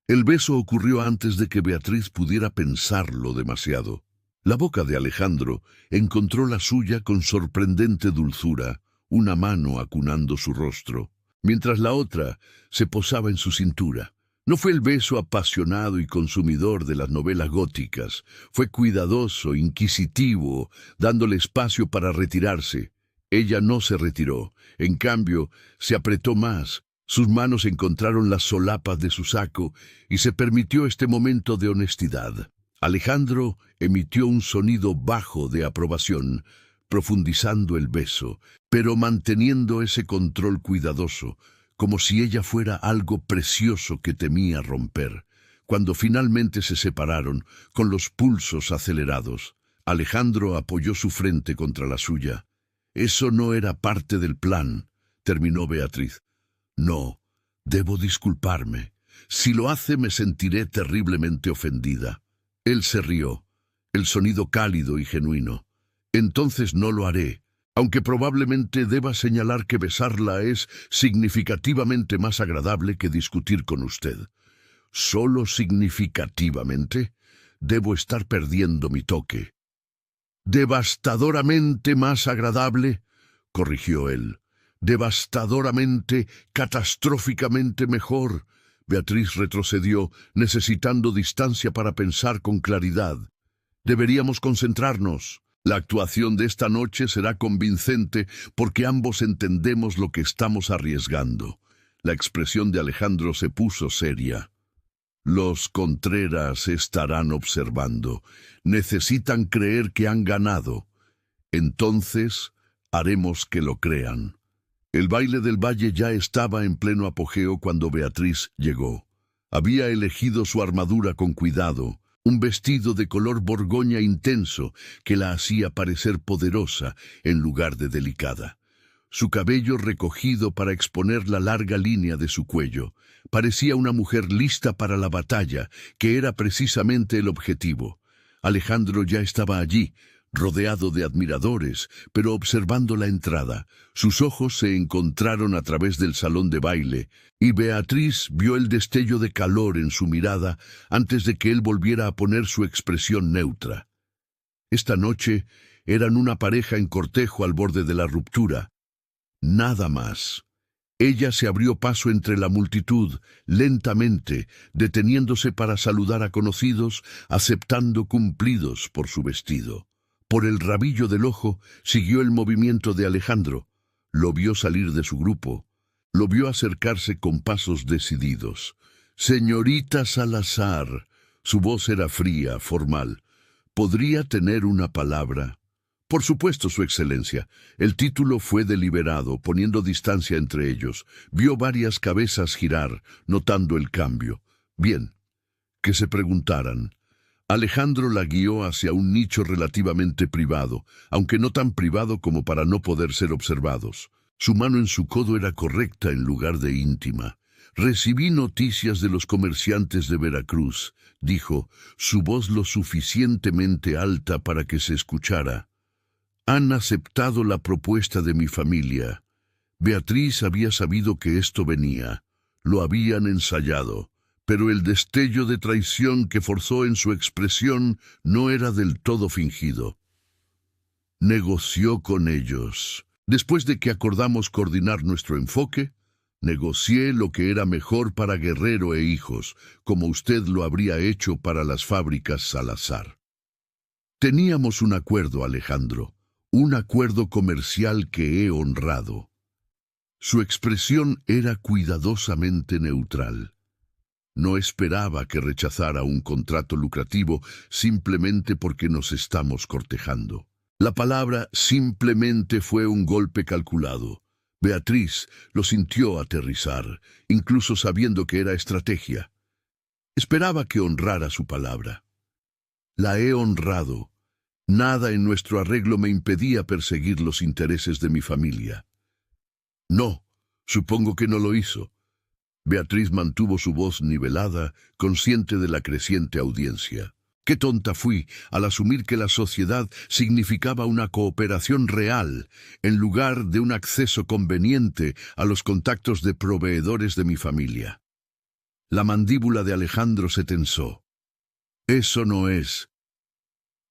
El beso ocurrió antes de que Beatriz pudiera pensarlo demasiado. La boca de Alejandro encontró la suya con sorprendente dulzura, una mano acunando su rostro, mientras la otra se posaba en su cintura. No fue el beso apasionado y consumidor de las novelas góticas, fue cuidadoso, inquisitivo, dándole espacio para retirarse. Ella no se retiró, en cambio, se apretó más. Sus manos encontraron las solapas de su saco y se permitió este momento de honestidad. Alejandro emitió un sonido bajo de aprobación, profundizando el beso, pero manteniendo ese control cuidadoso, como si ella fuera algo precioso que temía romper. Cuando finalmente se separaron, con los pulsos acelerados, Alejandro apoyó su frente contra la suya. «Eso no era parte del plan», terminó Beatriz. «No, debo disculparme. Si lo hace, me sentiré terriblemente ofendida». Él se rió, el sonido cálido y genuino. «Entonces no lo haré, aunque probablemente deba señalar que besarla es significativamente más agradable que discutir con usted». «¿Solo significativamente? Debo estar perdiendo mi toque». «Devastadoramente más agradable», corrigió él. «Devastadoramente, catastróficamente mejor». Beatriz retrocedió, necesitando distancia para pensar con claridad. «Deberíamos concentrarnos. La actuación de esta noche será convincente porque ambos entendemos lo que estamos arriesgando». La expresión de Alejandro se puso seria. «Los Contreras estarán observando. Necesitan creer que han ganado. Entonces, haremos que lo crean». El baile del valle ya estaba en pleno apogeo cuando Beatriz llegó. Había elegido su armadura con cuidado, un vestido de color borgoña intenso que la hacía parecer poderosa en lugar de delicada. Su cabello recogido para exponer la larga línea de su cuello. Parecía una mujer lista para la batalla, que era precisamente el objetivo. Alejandro ya estaba allí, rodeado de admiradores, pero observando la entrada. Sus ojos se encontraron a través del salón de baile, y Beatriz vio el destello de calor en su mirada antes de que él volviera a poner su expresión neutra. Esta noche eran una pareja en cortejo al borde de la ruptura. Nada más. Ella se abrió paso entre la multitud, lentamente, deteniéndose para saludar a conocidos, aceptando cumplidos por su vestido. Por el rabillo del ojo siguió el movimiento de Alejandro. Lo vio salir de su grupo. Lo vio acercarse con pasos decididos. «Señorita Salazar». Su voz era fría, formal. «¿Podría tener una palabra?» «Por supuesto, Su Excelencia». El título fue deliberado, poniendo distancia entre ellos. Vio varias cabezas girar, notando el cambio. Bien, que se preguntaran. Alejandro la guió hacia un nicho relativamente privado, aunque no tan privado como para no poder ser observados. Su mano en su codo era correcta en lugar de íntima. «Recibí noticias de los comerciantes de Veracruz», dijo, su voz lo suficientemente alta para que se escuchara. «Han aceptado la propuesta de mi familia». Beatriz había sabido que esto venía. Lo habían ensayado. Pero el destello de traición que forzó en su expresión no era del todo fingido. Negoció con ellos. Después de que acordamos coordinar nuestro enfoque, negocié lo que era mejor para Guerrero e hijos, como usted lo habría hecho para las fábricas Salazar. Teníamos un acuerdo, Alejandro, un acuerdo comercial que he honrado. Su expresión era cuidadosamente neutral. No esperaba que rechazara un contrato lucrativo simplemente porque nos estamos cortejando. La palabra simplemente fue un golpe calculado. Beatriz lo sintió aterrizar, incluso sabiendo que era estrategia. Esperaba que honrara su palabra. La he honrado. Nada en nuestro arreglo me impedía perseguir los intereses de mi familia. No, supongo que no lo hizo. Beatriz mantuvo su voz nivelada, consciente de la creciente audiencia. Qué tonta fui al asumir que la sociedad significaba una cooperación real, en lugar de un acceso conveniente a los contactos de proveedores de mi familia. La mandíbula de Alejandro se tensó. Eso no es.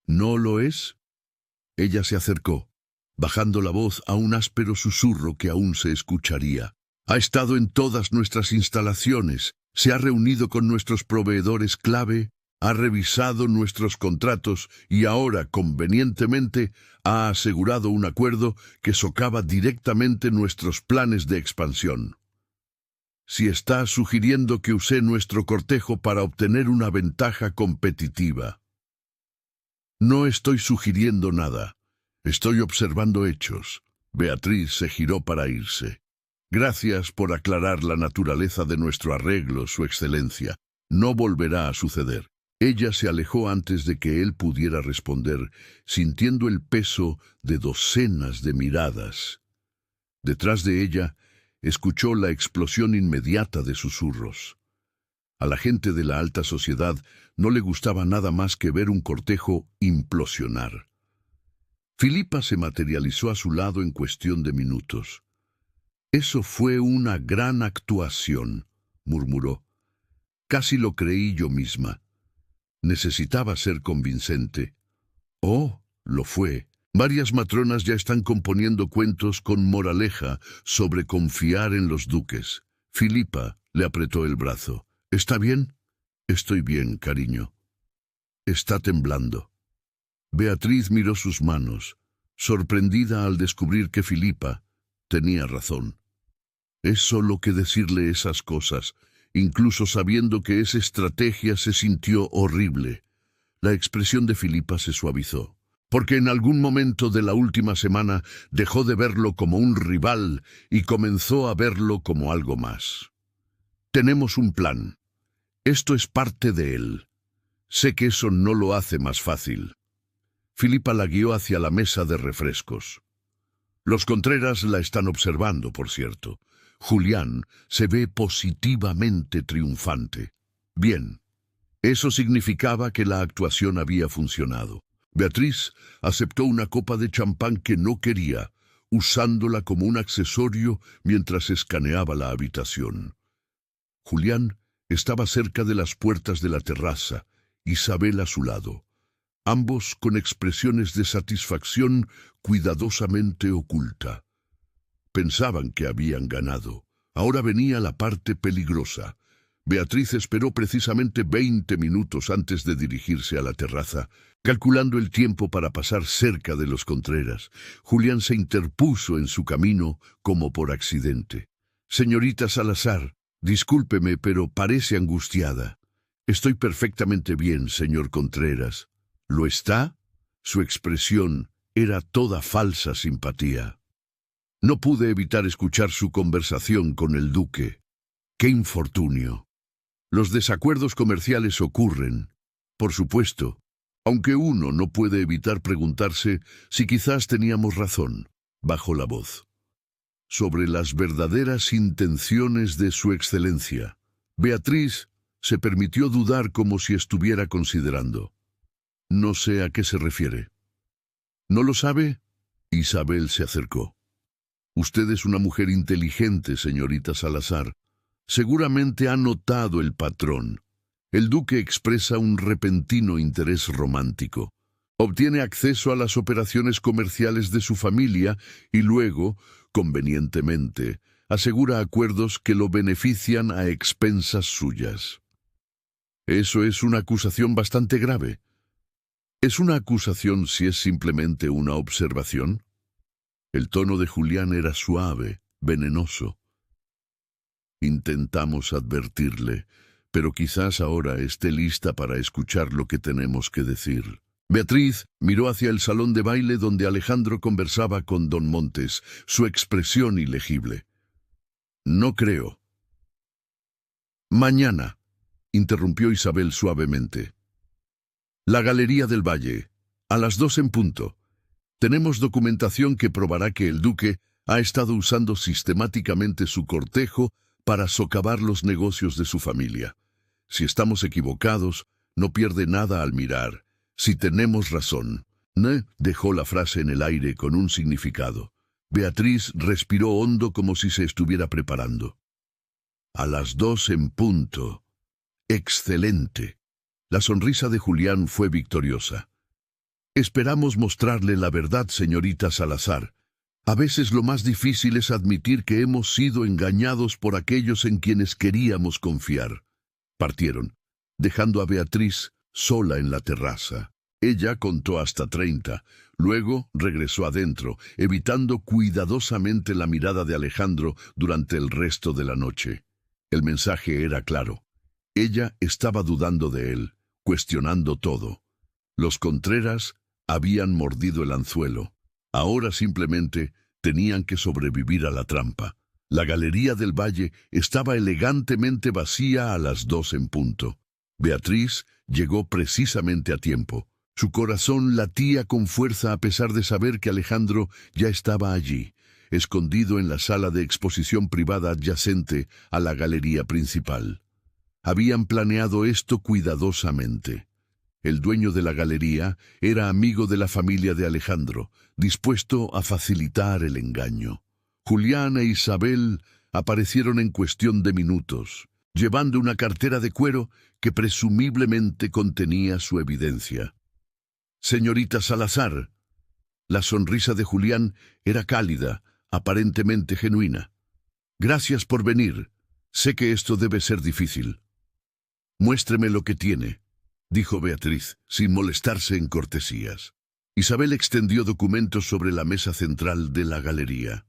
¿No lo es? Ella se acercó, bajando la voz a un áspero susurro que aún se escucharía. Ha estado en todas nuestras instalaciones, se ha reunido con nuestros proveedores clave, ha revisado nuestros contratos y ahora, convenientemente, ha asegurado un acuerdo que socava directamente nuestros planes de expansión. Si está sugiriendo que usé nuestro cortejo para obtener una ventaja competitiva. No estoy sugiriendo nada. Estoy observando hechos. Beatriz se giró para irse. Gracias por aclarar la naturaleza de nuestro arreglo, Su Excelencia. No volverá a suceder. Ella se alejó antes de que él pudiera responder, sintiendo el peso de docenas de miradas. Detrás de ella, escuchó la explosión inmediata de susurros. A la gente de la alta sociedad no le gustaba nada más que ver un cortejo implosionar. Filipa se materializó a su lado en cuestión de minutos. Eso fue una gran actuación, murmuró. Casi lo creí yo misma. Necesitaba ser convincente. Oh, lo fue. Varias matronas ya están componiendo cuentos con moraleja sobre confiar en los duques. Filipa le apretó el brazo. ¿Está bien? Estoy bien, cariño. Está temblando. Beatriz miró sus manos, sorprendida al descubrir que Filipa tenía razón. Es solo que decirle esas cosas, incluso sabiendo que esa estrategia se sintió horrible. La expresión de Filipa se suavizó, porque en algún momento de la última semana dejó de verlo como un rival y comenzó a verlo como algo más. Tenemos un plan. Esto es parte de él. Sé que eso no lo hace más fácil. Filipa la guió hacia la mesa de refrescos. Los Contreras la están observando, por cierto. Julián se ve positivamente triunfante. Bien, eso significaba que la actuación había funcionado. Beatriz aceptó una copa de champán que no quería, usándola como un accesorio mientras escaneaba la habitación. Julián estaba cerca de las puertas de la terraza, Isabel a su lado, ambos con expresiones de satisfacción cuidadosamente oculta. Pensaban que habían ganado. Ahora venía la parte peligrosa. Beatriz esperó precisamente 20 minutos antes de dirigirse a la terraza, calculando el tiempo para pasar cerca de los Contreras. Julián se interpuso en su camino como por accidente. Señorita Salazar, discúlpeme, pero parece angustiada. Estoy perfectamente bien, señor Contreras. ¿Lo está? Su expresión era toda falsa simpatía. No pude evitar escuchar su conversación con el duque. ¡Qué infortunio! Los desacuerdos comerciales ocurren, por supuesto, aunque uno no puede evitar preguntarse si quizás teníamos razón, bajó la voz. Sobre las verdaderas intenciones de Su Excelencia. Beatriz se permitió dudar como si estuviera considerando. No sé a qué se refiere. ¿No lo sabe? Isabel se acercó. Usted es una mujer inteligente, señorita Salazar. Seguramente ha notado el patrón. El duque expresa un repentino interés romántico. Obtiene acceso a las operaciones comerciales de su familia y luego, convenientemente, asegura acuerdos que lo benefician a expensas suyas. Eso es una acusación bastante grave. ¿Es una acusación si es simplemente una observación? El tono de Julián era suave, venenoso. Intentamos advertirle, pero quizás ahora esté lista para escuchar lo que tenemos que decir. Beatriz miró hacia el salón de baile donde Alejandro conversaba con don Montes, su expresión ilegible. No creo. Mañana, interrumpió Isabel suavemente. La Galería del Valle, a las 2 en punto. Tenemos documentación que probará que el duque ha estado usando sistemáticamente su cortejo para socavar los negocios de su familia. Si estamos equivocados, no pierde nada al mirar. Si tenemos razón. Ne dejó la frase en el aire con un significado. Beatriz respiró hondo como si se estuviera preparando. A las 2 en punto. Excelente. La sonrisa de Julián fue victoriosa. Esperamos mostrarle la verdad, señorita Salazar. A veces lo más difícil es admitir que hemos sido engañados por aquellos en quienes queríamos confiar. Partieron, dejando a Beatriz sola en la terraza. Ella contó hasta 30, luego regresó adentro, evitando cuidadosamente la mirada de Alejandro durante el resto de la noche. El mensaje era claro. Ella estaba dudando de él, cuestionando todo. Los Contreras habían mordido el anzuelo. Ahora simplemente tenían que sobrevivir a la trampa. La Galería del Valle estaba elegantemente vacía a las 2 en punto. Beatriz llegó precisamente a tiempo. Su corazón latía con fuerza a pesar de saber que Alejandro ya estaba allí, escondido en la sala de exposición privada adyacente a la galería principal. Habían planeado esto cuidadosamente. El dueño de la galería era amigo de la familia de Alejandro, dispuesto a facilitar el engaño. Julián e Isabel aparecieron en cuestión de minutos, llevando una cartera de cuero que presumiblemente contenía su evidencia. «Señorita Salazar». La sonrisa de Julián era cálida, aparentemente genuina. «Gracias por venir. Sé que esto debe ser difícil». «Muéstreme lo que tiene», dijo Beatriz, sin molestarse en cortesías. Isabel extendió documentos sobre la mesa central de la galería.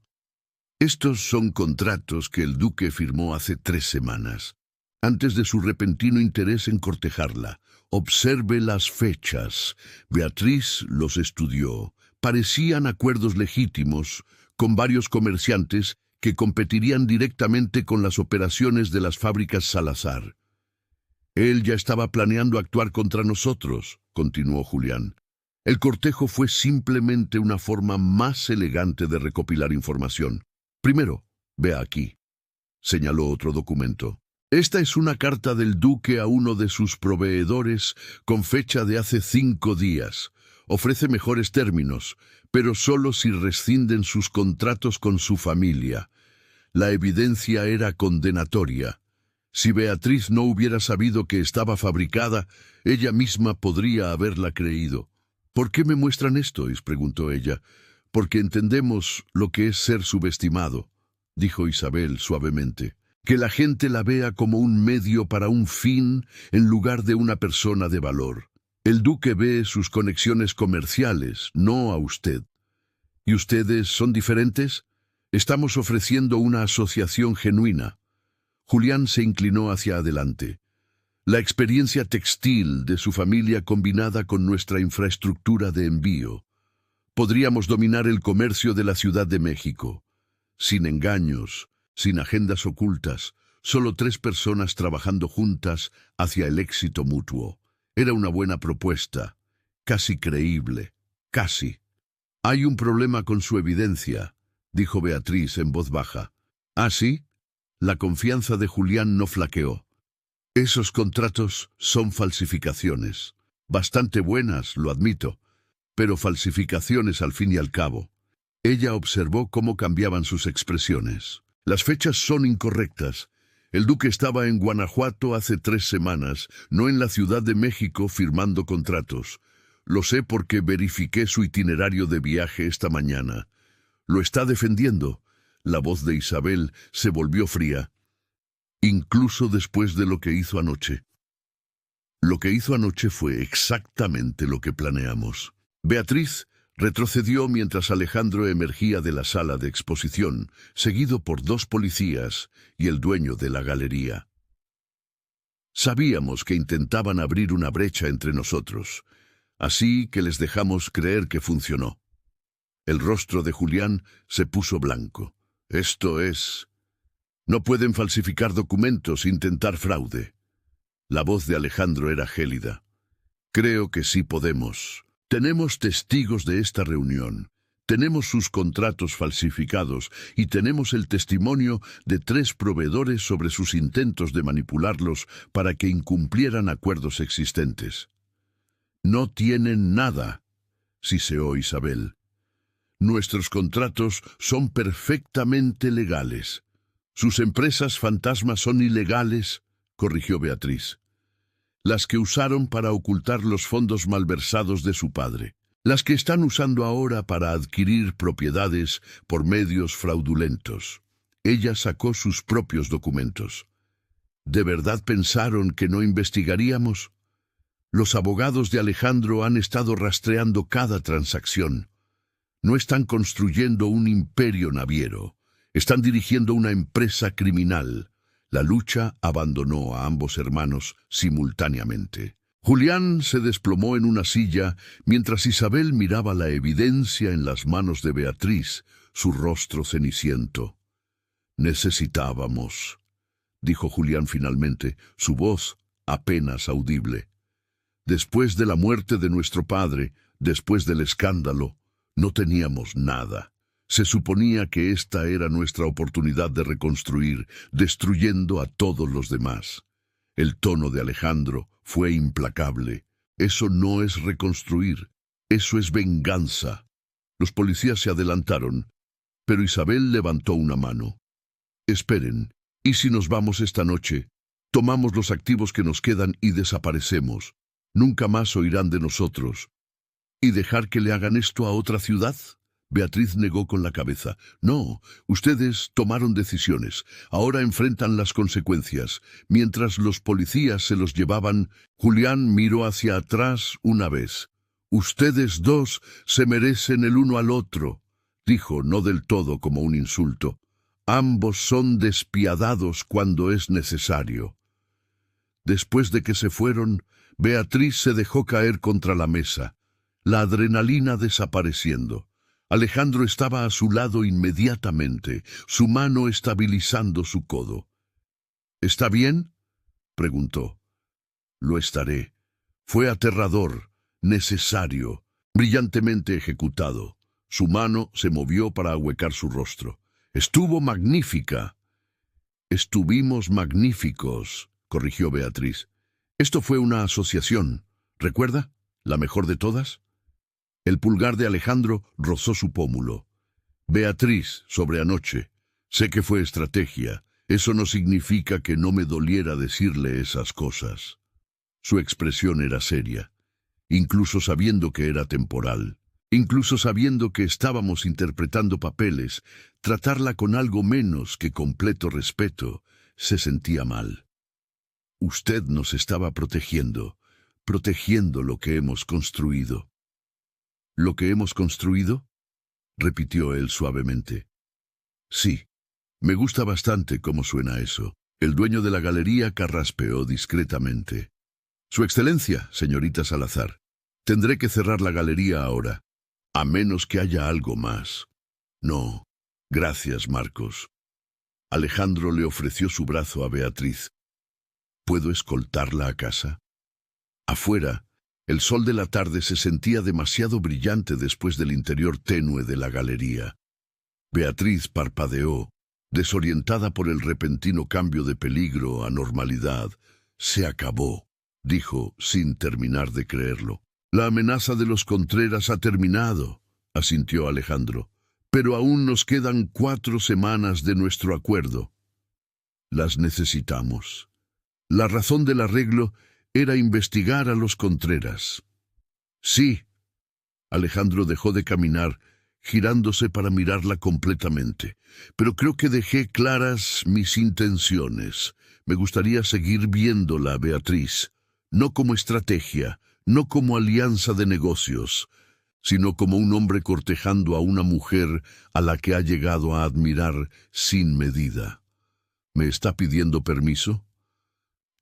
«Estos son contratos que el duque firmó hace 3 semanas, antes de su repentino interés en cortejarla. Observe las fechas». Beatriz los estudió. Parecían acuerdos legítimos, con varios comerciantes que competirían directamente con las operaciones de las fábricas Salazar. «Él ya estaba planeando actuar contra nosotros», continuó Julián. «El cortejo fue simplemente una forma más elegante de recopilar información. Primero, vea aquí», señaló otro documento. «Esta es una carta del duque a uno de sus proveedores con fecha de hace 5 días. Ofrece mejores términos, pero solo si rescinden sus contratos con su familia. La evidencia era condenatoria. Si Beatriz no hubiera sabido que estaba fabricada, ella misma podría haberla creído». «¿Por qué me muestran esto?», preguntó ella. «Porque entendemos lo que es ser subestimado», dijo Isabel suavemente. «Que la gente la vea como un medio para un fin en lugar de una persona de valor. El duque ve sus conexiones comerciales, no a usted. ¿Y ustedes son diferentes? Estamos ofreciendo una asociación genuina». Julián se inclinó hacia adelante. «La experiencia textil de su familia combinada con nuestra infraestructura de envío. Podríamos dominar el comercio de la Ciudad de México. Sin engaños, sin agendas ocultas, solo 3 personas trabajando juntas hacia el éxito mutuo. Era una buena propuesta, casi creíble, casi». «Hay un problema con su evidencia», dijo Beatriz en voz baja. «¿Ah, sí?». La confianza de Julián no flaqueó. «Esos contratos son falsificaciones. Bastante buenas, lo admito, pero falsificaciones al fin y al cabo». Ella observó cómo cambiaban sus expresiones. «Las fechas son incorrectas. El duque estaba en Guanajuato hace 3 semanas, no en la Ciudad de México firmando contratos. Lo sé porque verifiqué su itinerario de viaje esta mañana. Lo está defendiendo. La voz de Isabel se volvió fría, incluso después de lo que hizo anoche. Lo que hizo anoche fue exactamente lo que planeamos. Beatriz retrocedió mientras Alejandro emergía de la sala de exposición, seguido por 2 policías y el dueño de la galería. Sabíamos que intentaban abrir una brecha entre nosotros, así que les dejamos creer que funcionó. El rostro de Julián se puso blanco. Esto es... No pueden falsificar documentos, intentar fraude. La voz de Alejandro era gélida. Creo que sí podemos. Tenemos testigos de esta reunión. Tenemos sus contratos falsificados y tenemos el testimonio de 3 proveedores sobre sus intentos de manipularlos para que incumplieran acuerdos existentes. No tienen nada, siseó Isabel. Nuestros contratos son perfectamente legales. Sus empresas fantasmas son ilegales, corrigió Beatriz. Las que usaron para ocultar los fondos malversados de su padre. Las que están usando ahora para adquirir propiedades por medios fraudulentos. Ella sacó sus propios documentos. ¿De verdad pensaron que no investigaríamos? Los abogados de Alejandro han estado rastreando cada transacción. No están construyendo un imperio naviero. Están dirigiendo una empresa criminal. La lucha abandonó a ambos hermanos simultáneamente. Julián se desplomó en una silla mientras Isabel miraba la evidencia en las manos de Beatriz, su rostro ceniciento. Necesitábamos, dijo Julián finalmente, su voz apenas audible. Después de la muerte de nuestro padre, después del escándalo, no teníamos nada. Se suponía que esta era nuestra oportunidad de reconstruir, destruyendo a todos los demás. El tono de Alejandro fue implacable. Eso no es reconstruir, eso es venganza. Los policías se adelantaron, pero Isabel levantó una mano. Esperen, ¿y si nos vamos esta noche? Tomamos los activos que nos quedan y desaparecemos. Nunca más oirán de nosotros. ¿Y dejar que le hagan esto a otra ciudad? Beatriz negó con la cabeza. No, ustedes tomaron decisiones. Ahora enfrentan las consecuencias. Mientras los policías se los llevaban, Julián miró hacia atrás una vez. Ustedes 2 se merecen el uno al otro, dijo, no del todo como un insulto. Ambos son despiadados cuando es necesario. Después de que se fueron, Beatriz se dejó caer contra la mesa, la adrenalina desapareciendo. Alejandro estaba a su lado inmediatamente, su mano estabilizando su codo. ¿Está bien?, preguntó. Lo estaré. Fue aterrador, necesario, brillantemente ejecutado. Su mano se movió para ahuecar su rostro. Estuvo magnífica. Estuvimos magníficos, corrigió Beatriz. Esto fue una asociación, ¿recuerda? ¿La mejor de todas? El pulgar de Alejandro rozó su pómulo. Beatriz, sobre anoche. Sé que fue estrategia. Eso no significa que no me doliera decirle esas cosas. Su expresión era seria, incluso sabiendo que era temporal. Incluso sabiendo que estábamos interpretando papeles, tratarla con algo menos que completo respeto se sentía mal. Usted nos estaba protegiendo lo que hemos construido. ¿Lo que hemos construido?, repitió él suavemente. Sí, me gusta bastante cómo suena eso. El dueño de la galería carraspeó discretamente. Su Excelencia, señorita Salazar, tendré que cerrar la galería ahora, a menos que haya algo más. No, gracias, Marcos. Alejandro le ofreció su brazo a Beatriz. ¿Puedo escoltarla a casa? Afuera, el sol de la tarde se sentía demasiado brillante después del interior tenue de la galería. Beatriz parpadeó, desorientada por el repentino cambio de peligro a normalidad. Se acabó, dijo, sin terminar de creerlo. La amenaza de los Contreras ha terminado, asintió Alejandro, pero aún nos quedan 4 semanas de nuestro acuerdo. Las necesitamos. La razón del arreglo era investigar a los Contreras. Sí. Alejandro dejó de caminar, girándose para mirarla completamente. Pero creo que dejé claras mis intenciones. Me gustaría seguir viéndola, Beatriz, no como estrategia, no como alianza de negocios, sino como un hombre cortejando a una mujer a la que ha llegado a admirar sin medida. ¿Me está pidiendo permiso?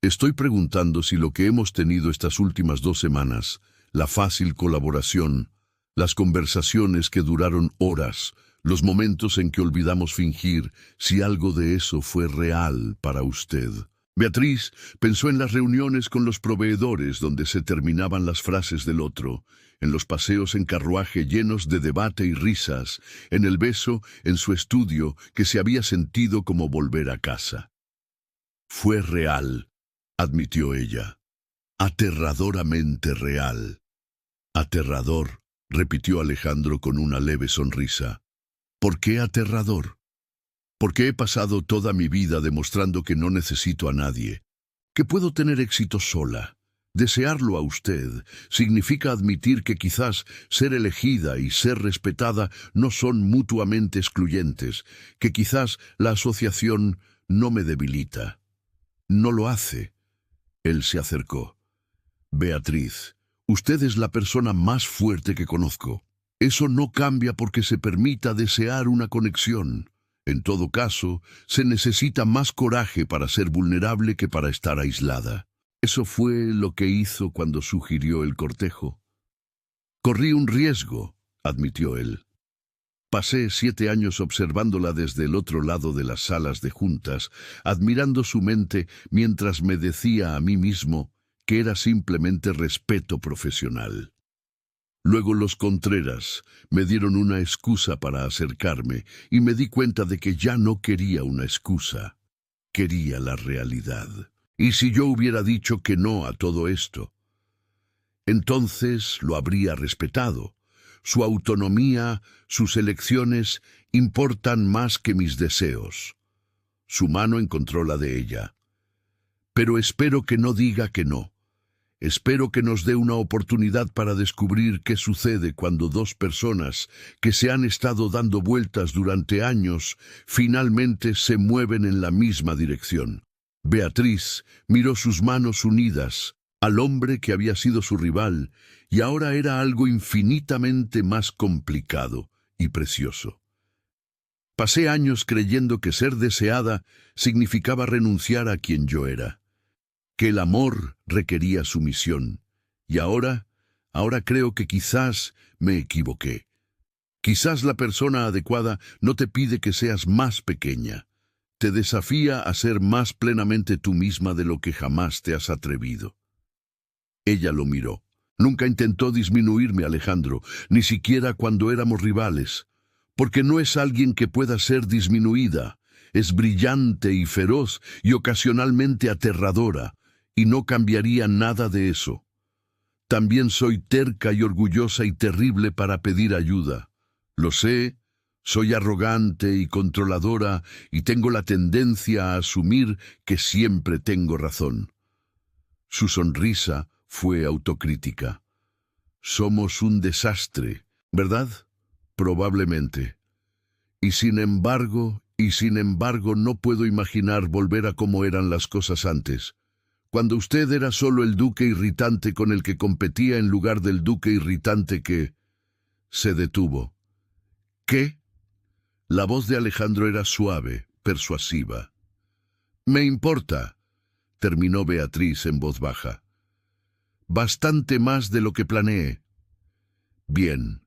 Estoy preguntando si lo que hemos tenido estas últimas 2 semanas, la fácil colaboración, las conversaciones que duraron horas, los momentos en que olvidamos fingir, si algo de eso fue real para usted. Beatriz pensó en las reuniones con los proveedores donde se terminaban las frases del otro, en los paseos en carruaje llenos de debate y risas, en el beso en su estudio que se había sentido como volver a casa. Fue real, admitió ella. Aterradoramente real. Aterrador, repitió Alejandro con una leve sonrisa. ¿Por qué aterrador? Porque he pasado toda mi vida demostrando que no necesito a nadie, que puedo tener éxito sola. Desearlo a usted significa admitir que quizás ser elegida y ser respetada no son mutuamente excluyentes, que quizás la asociación no me debilita. No lo hace. Él se acercó. Beatriz, usted es la persona más fuerte que conozco. Eso no cambia porque se permita desear una conexión. En todo caso, se necesita más coraje para ser vulnerable que para estar aislada. Eso fue lo que hizo cuando sugirió el cortejo. Corrí un riesgo, admitió él. Pasé 7 años observándola desde el otro lado de las salas de juntas, admirando su mente mientras me decía a mí mismo que era simplemente respeto profesional. Luego los Contreras me dieron una excusa para acercarme y me di cuenta de que ya no quería una excusa, quería la realidad. ¿Y si yo hubiera dicho que no a todo esto? Entonces lo habría respetado. Su autonomía, sus elecciones importan más que mis deseos. Su mano encontró la de ella. Pero espero que no diga que no. Espero que nos dé una oportunidad para descubrir qué sucede cuando 2 personas que se han estado dando vueltas durante años finalmente se mueven en la misma dirección. Beatriz miró sus manos unidas al hombre que había sido su rival y ahora era algo infinitamente más complicado y precioso. Pasé años creyendo que ser deseada significaba renunciar a quien yo era, que el amor requería sumisión, y ahora creo que quizás me equivoqué. Quizás la persona adecuada no te pide que seas más pequeña, te desafía a ser más plenamente tú misma de lo que jamás te has atrevido. Ella lo miró. Nunca intentó disminuirme, Alejandro, ni siquiera cuando éramos rivales, porque no es alguien que pueda ser disminuida, es brillante y feroz y ocasionalmente aterradora, y no cambiaría nada de eso. También soy terca y orgullosa y terrible para pedir ayuda. Lo sé, soy arrogante y controladora y tengo la tendencia a asumir que siempre tengo razón. Su sonrisa fue autocrítica. Somos un desastre, ¿verdad? Probablemente. Y sin embargo, no puedo imaginar volver a cómo eran las cosas antes. Cuando usted era solo el duque irritante con el que competía en lugar del duque irritante que... Se detuvo. ¿Qué? La voz de Alejandro era suave, persuasiva. «Me importa», terminó Beatriz en voz baja. «Bastante más de lo que planeé». «Bien».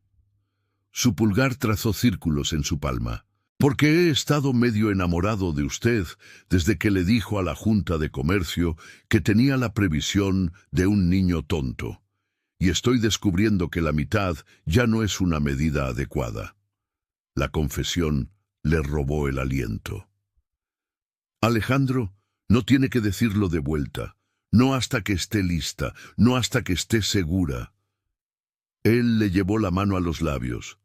Su pulgar trazó círculos en su palma. «Porque he estado medio enamorado de usted desde que le dijo a la Junta de Comercio que tenía la previsión de un niño tonto. Y estoy descubriendo que la mitad ya no es una medida adecuada». La confesión le robó el aliento. «Alejandro, no tiene que decirlo de vuelta. No hasta que esté lista, no hasta que esté segura». Él le llevó la mano a los labios.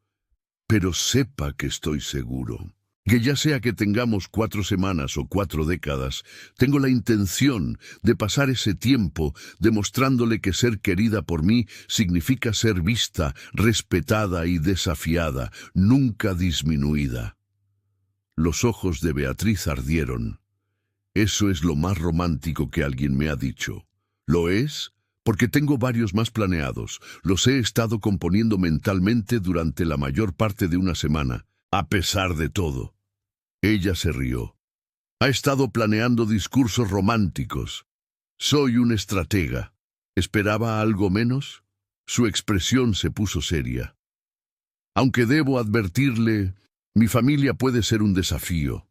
«Pero sepa que estoy seguro». Que ya sea que tengamos 4 semanas o 4 décadas, tengo la intención de pasar ese tiempo demostrándole que ser querida por mí significa ser vista, respetada y desafiada, nunca disminuida. Los ojos de Beatriz ardieron. Eso es lo más romántico que alguien me ha dicho. ¿Lo es? Porque tengo varios más planeados. Los he estado componiendo mentalmente durante la mayor parte de una semana, a pesar de todo. Ella se rió. Ha estado planeando discursos románticos. Soy un estratega. ¿Esperaba algo menos? Su expresión se puso seria. Aunque debo advertirle, mi familia puede ser un desafío.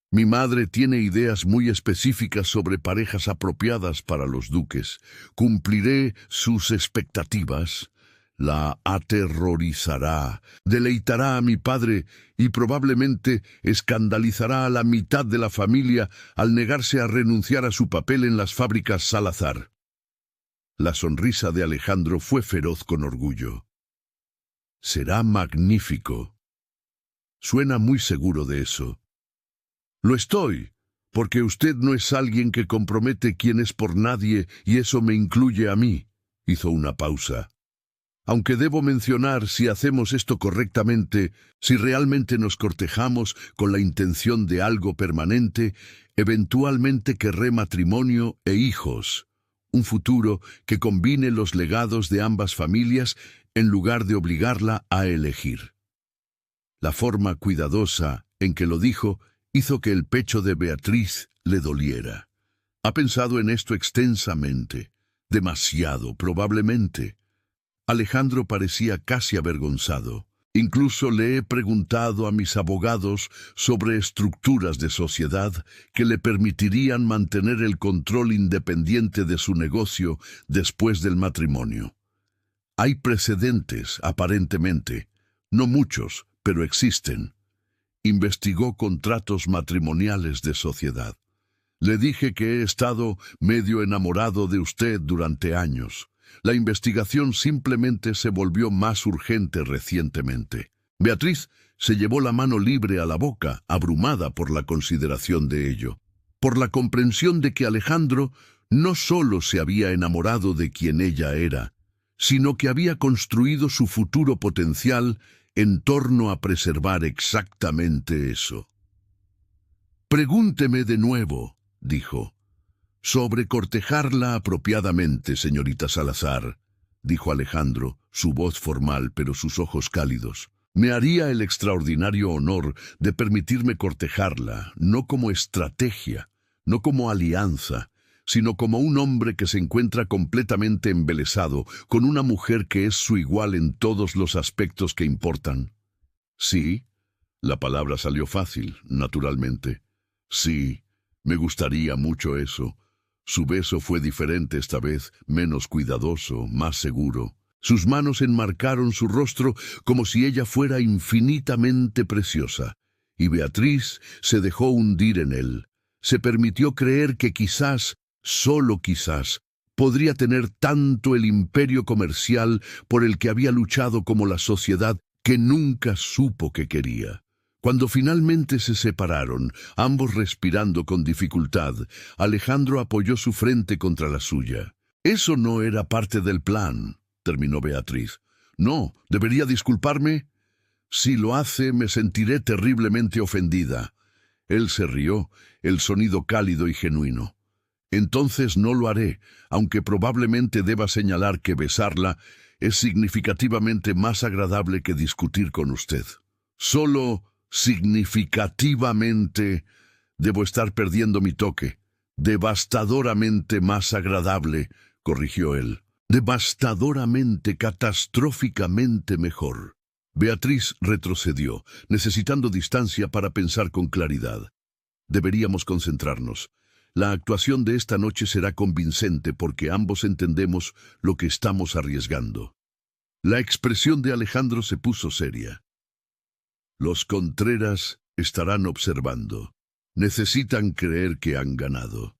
Mi madre tiene ideas muy específicas sobre parejas apropiadas para los duques. Cumpliré sus expectativas. La aterrorizará, deleitará a mi padre y probablemente escandalizará a la mitad de la familia al negarse a renunciar a su papel en las fábricas Salazar. La sonrisa de Alejandro fue feroz con orgullo. Será magnífico. Suena muy seguro de eso. Lo estoy, porque usted no es alguien que compromete quién es por nadie y eso me incluye a mí. Hizo una pausa. Aunque debo mencionar, si hacemos esto correctamente, si realmente nos cortejamos con la intención de algo permanente, eventualmente querré matrimonio e hijos, un futuro que combine los legados de ambas familias en lugar de obligarla a elegir. La forma cuidadosa en que lo dijo hizo que el pecho de Beatriz le doliera. Ha pensado en esto extensamente, demasiado probablemente. Alejandro parecía casi avergonzado. Incluso le he preguntado a mis abogados sobre estructuras de sociedad que le permitirían mantener el control independiente de su negocio después del matrimonio. Hay precedentes, aparentemente. No muchos, pero existen. Investigó contratos matrimoniales de sociedad. Le dije que he estado medio enamorado de usted durante años. La investigación simplemente se volvió más urgente recientemente. Beatriz se llevó la mano libre a la boca, abrumada por la consideración de ello, por la comprensión de que Alejandro no solo se había enamorado de quien ella era, sino que había construido su futuro potencial en torno a preservar exactamente eso. Pregúnteme de nuevo, dijo. Sobre cortejarla apropiadamente, señorita Salazar, dijo Alejandro, su voz formal pero sus ojos cálidos. Me haría el extraordinario honor de permitirme cortejarla, no como estrategia, no como alianza, sino como un hombre que se encuentra completamente embelesado con una mujer que es su igual en todos los aspectos que importan. Sí, la palabra salió fácil, naturalmente. Sí, me gustaría mucho eso. Su beso fue diferente esta vez, menos cuidadoso, más seguro. Sus manos enmarcaron su rostro como si ella fuera infinitamente preciosa, y Beatriz se dejó hundir en él. Se permitió creer que quizás, solo quizás, podría tener tanto el imperio comercial por el que había luchado como la sociedad que nunca supo que quería. Cuando finalmente se separaron, ambos respirando con dificultad, Alejandro apoyó su frente contra la suya. Eso no era parte del plan, terminó Beatriz. No, ¿debería disculparme? Si lo hace, me sentiré terriblemente ofendida. Él se rió, el sonido cálido y genuino. Entonces no lo haré, aunque probablemente deba señalar que besarla es significativamente más agradable que discutir con usted. Solo significativamente debo estar perdiendo mi toque. Devastadoramente más agradable, corrigió él. Devastadoramente, catastróficamente mejor. Beatriz retrocedió, necesitando distancia para pensar con claridad. Deberíamos concentrarnos. La actuación de esta noche será convincente porque ambos entendemos lo que estamos arriesgando. La expresión de Alejandro se puso seria. Los Contreras estarán observando. Necesitan creer que han ganado.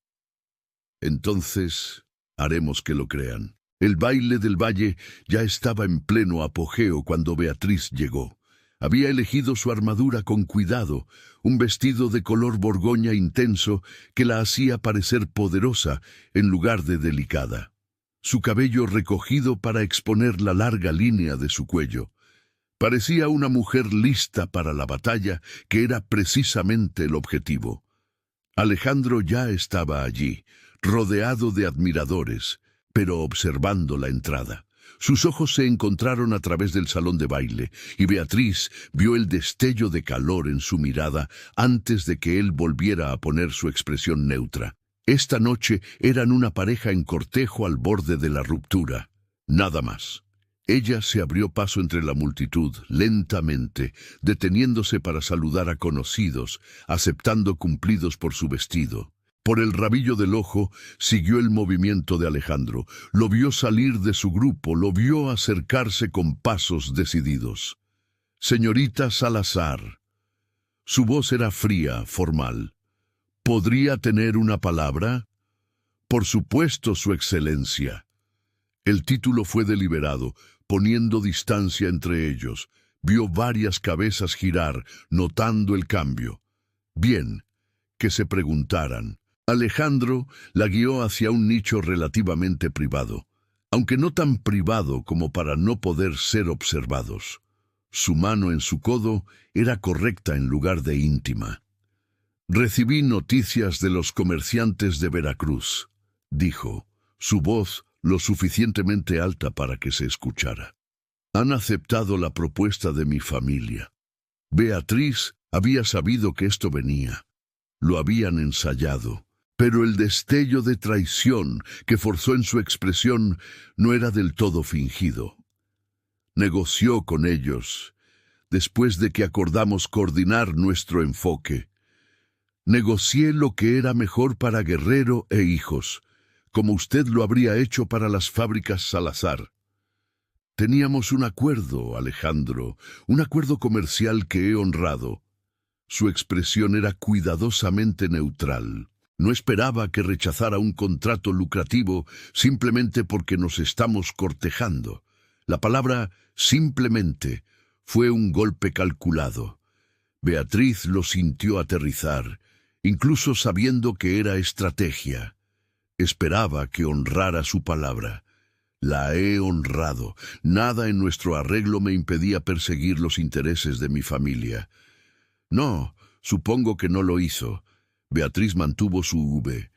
Entonces, haremos que lo crean. El baile del valle ya estaba en pleno apogeo cuando Beatriz llegó. Había elegido su armadura con cuidado, un vestido de color borgoña intenso que la hacía parecer poderosa en lugar de delicada. Su cabello recogido para exponer la larga línea de su cuello. Parecía una mujer lista para la batalla, que era precisamente el objetivo. Alejandro ya estaba allí, rodeado de admiradores, pero observando la entrada. Sus ojos se encontraron a través del salón de baile, y Beatriz vio el destello de calor en su mirada antes de que él volviera a poner su expresión neutra. Esta noche eran una pareja en cortejo al borde de la ruptura. Nada más. Ella se abrió paso entre la multitud, lentamente, deteniéndose para saludar a conocidos, aceptando cumplidos por su vestido. Por el rabillo del ojo siguió el movimiento de Alejandro. Lo vio salir de su grupo, lo vio acercarse con pasos decididos. «Señorita Salazar». Su voz era fría, formal. «¿Podría tener una palabra?» «Por supuesto, Su Excelencia». El título fue deliberado, poniendo distancia entre ellos. Vio varias cabezas girar, notando el cambio. Bien, que se preguntaran. Alejandro la guió hacia un nicho relativamente privado, aunque no tan privado como para no poder ser observados. Su mano en su codo era correcta en lugar de íntima. «Recibí noticias de los comerciantes de Veracruz», dijo, su voz lo suficientemente alta para que se escuchara. «Han aceptado la propuesta de mi familia». Beatriz había sabido que esto venía. Lo habían ensayado. Pero el destello de traición que forzó en su expresión no era del todo fingido. Negoció con ellos, después de que acordamos coordinar nuestro enfoque. Negocié lo que era mejor para Guerrero e hijos, como usted lo habría hecho para las fábricas Salazar. Teníamos un acuerdo, Alejandro, un acuerdo comercial que he honrado. Su expresión era cuidadosamente neutral. No esperaba que rechazara un contrato lucrativo simplemente porque nos estamos cortejando. La palabra «simplemente» fue un golpe calculado. Beatriz lo sintió aterrizar, incluso sabiendo que era estrategia. Esperaba que honrara su palabra. La he honrado. Nada en nuestro arreglo me impedía perseguir los intereses de mi familia. No, supongo que no lo hizo. Beatriz mantuvo su V.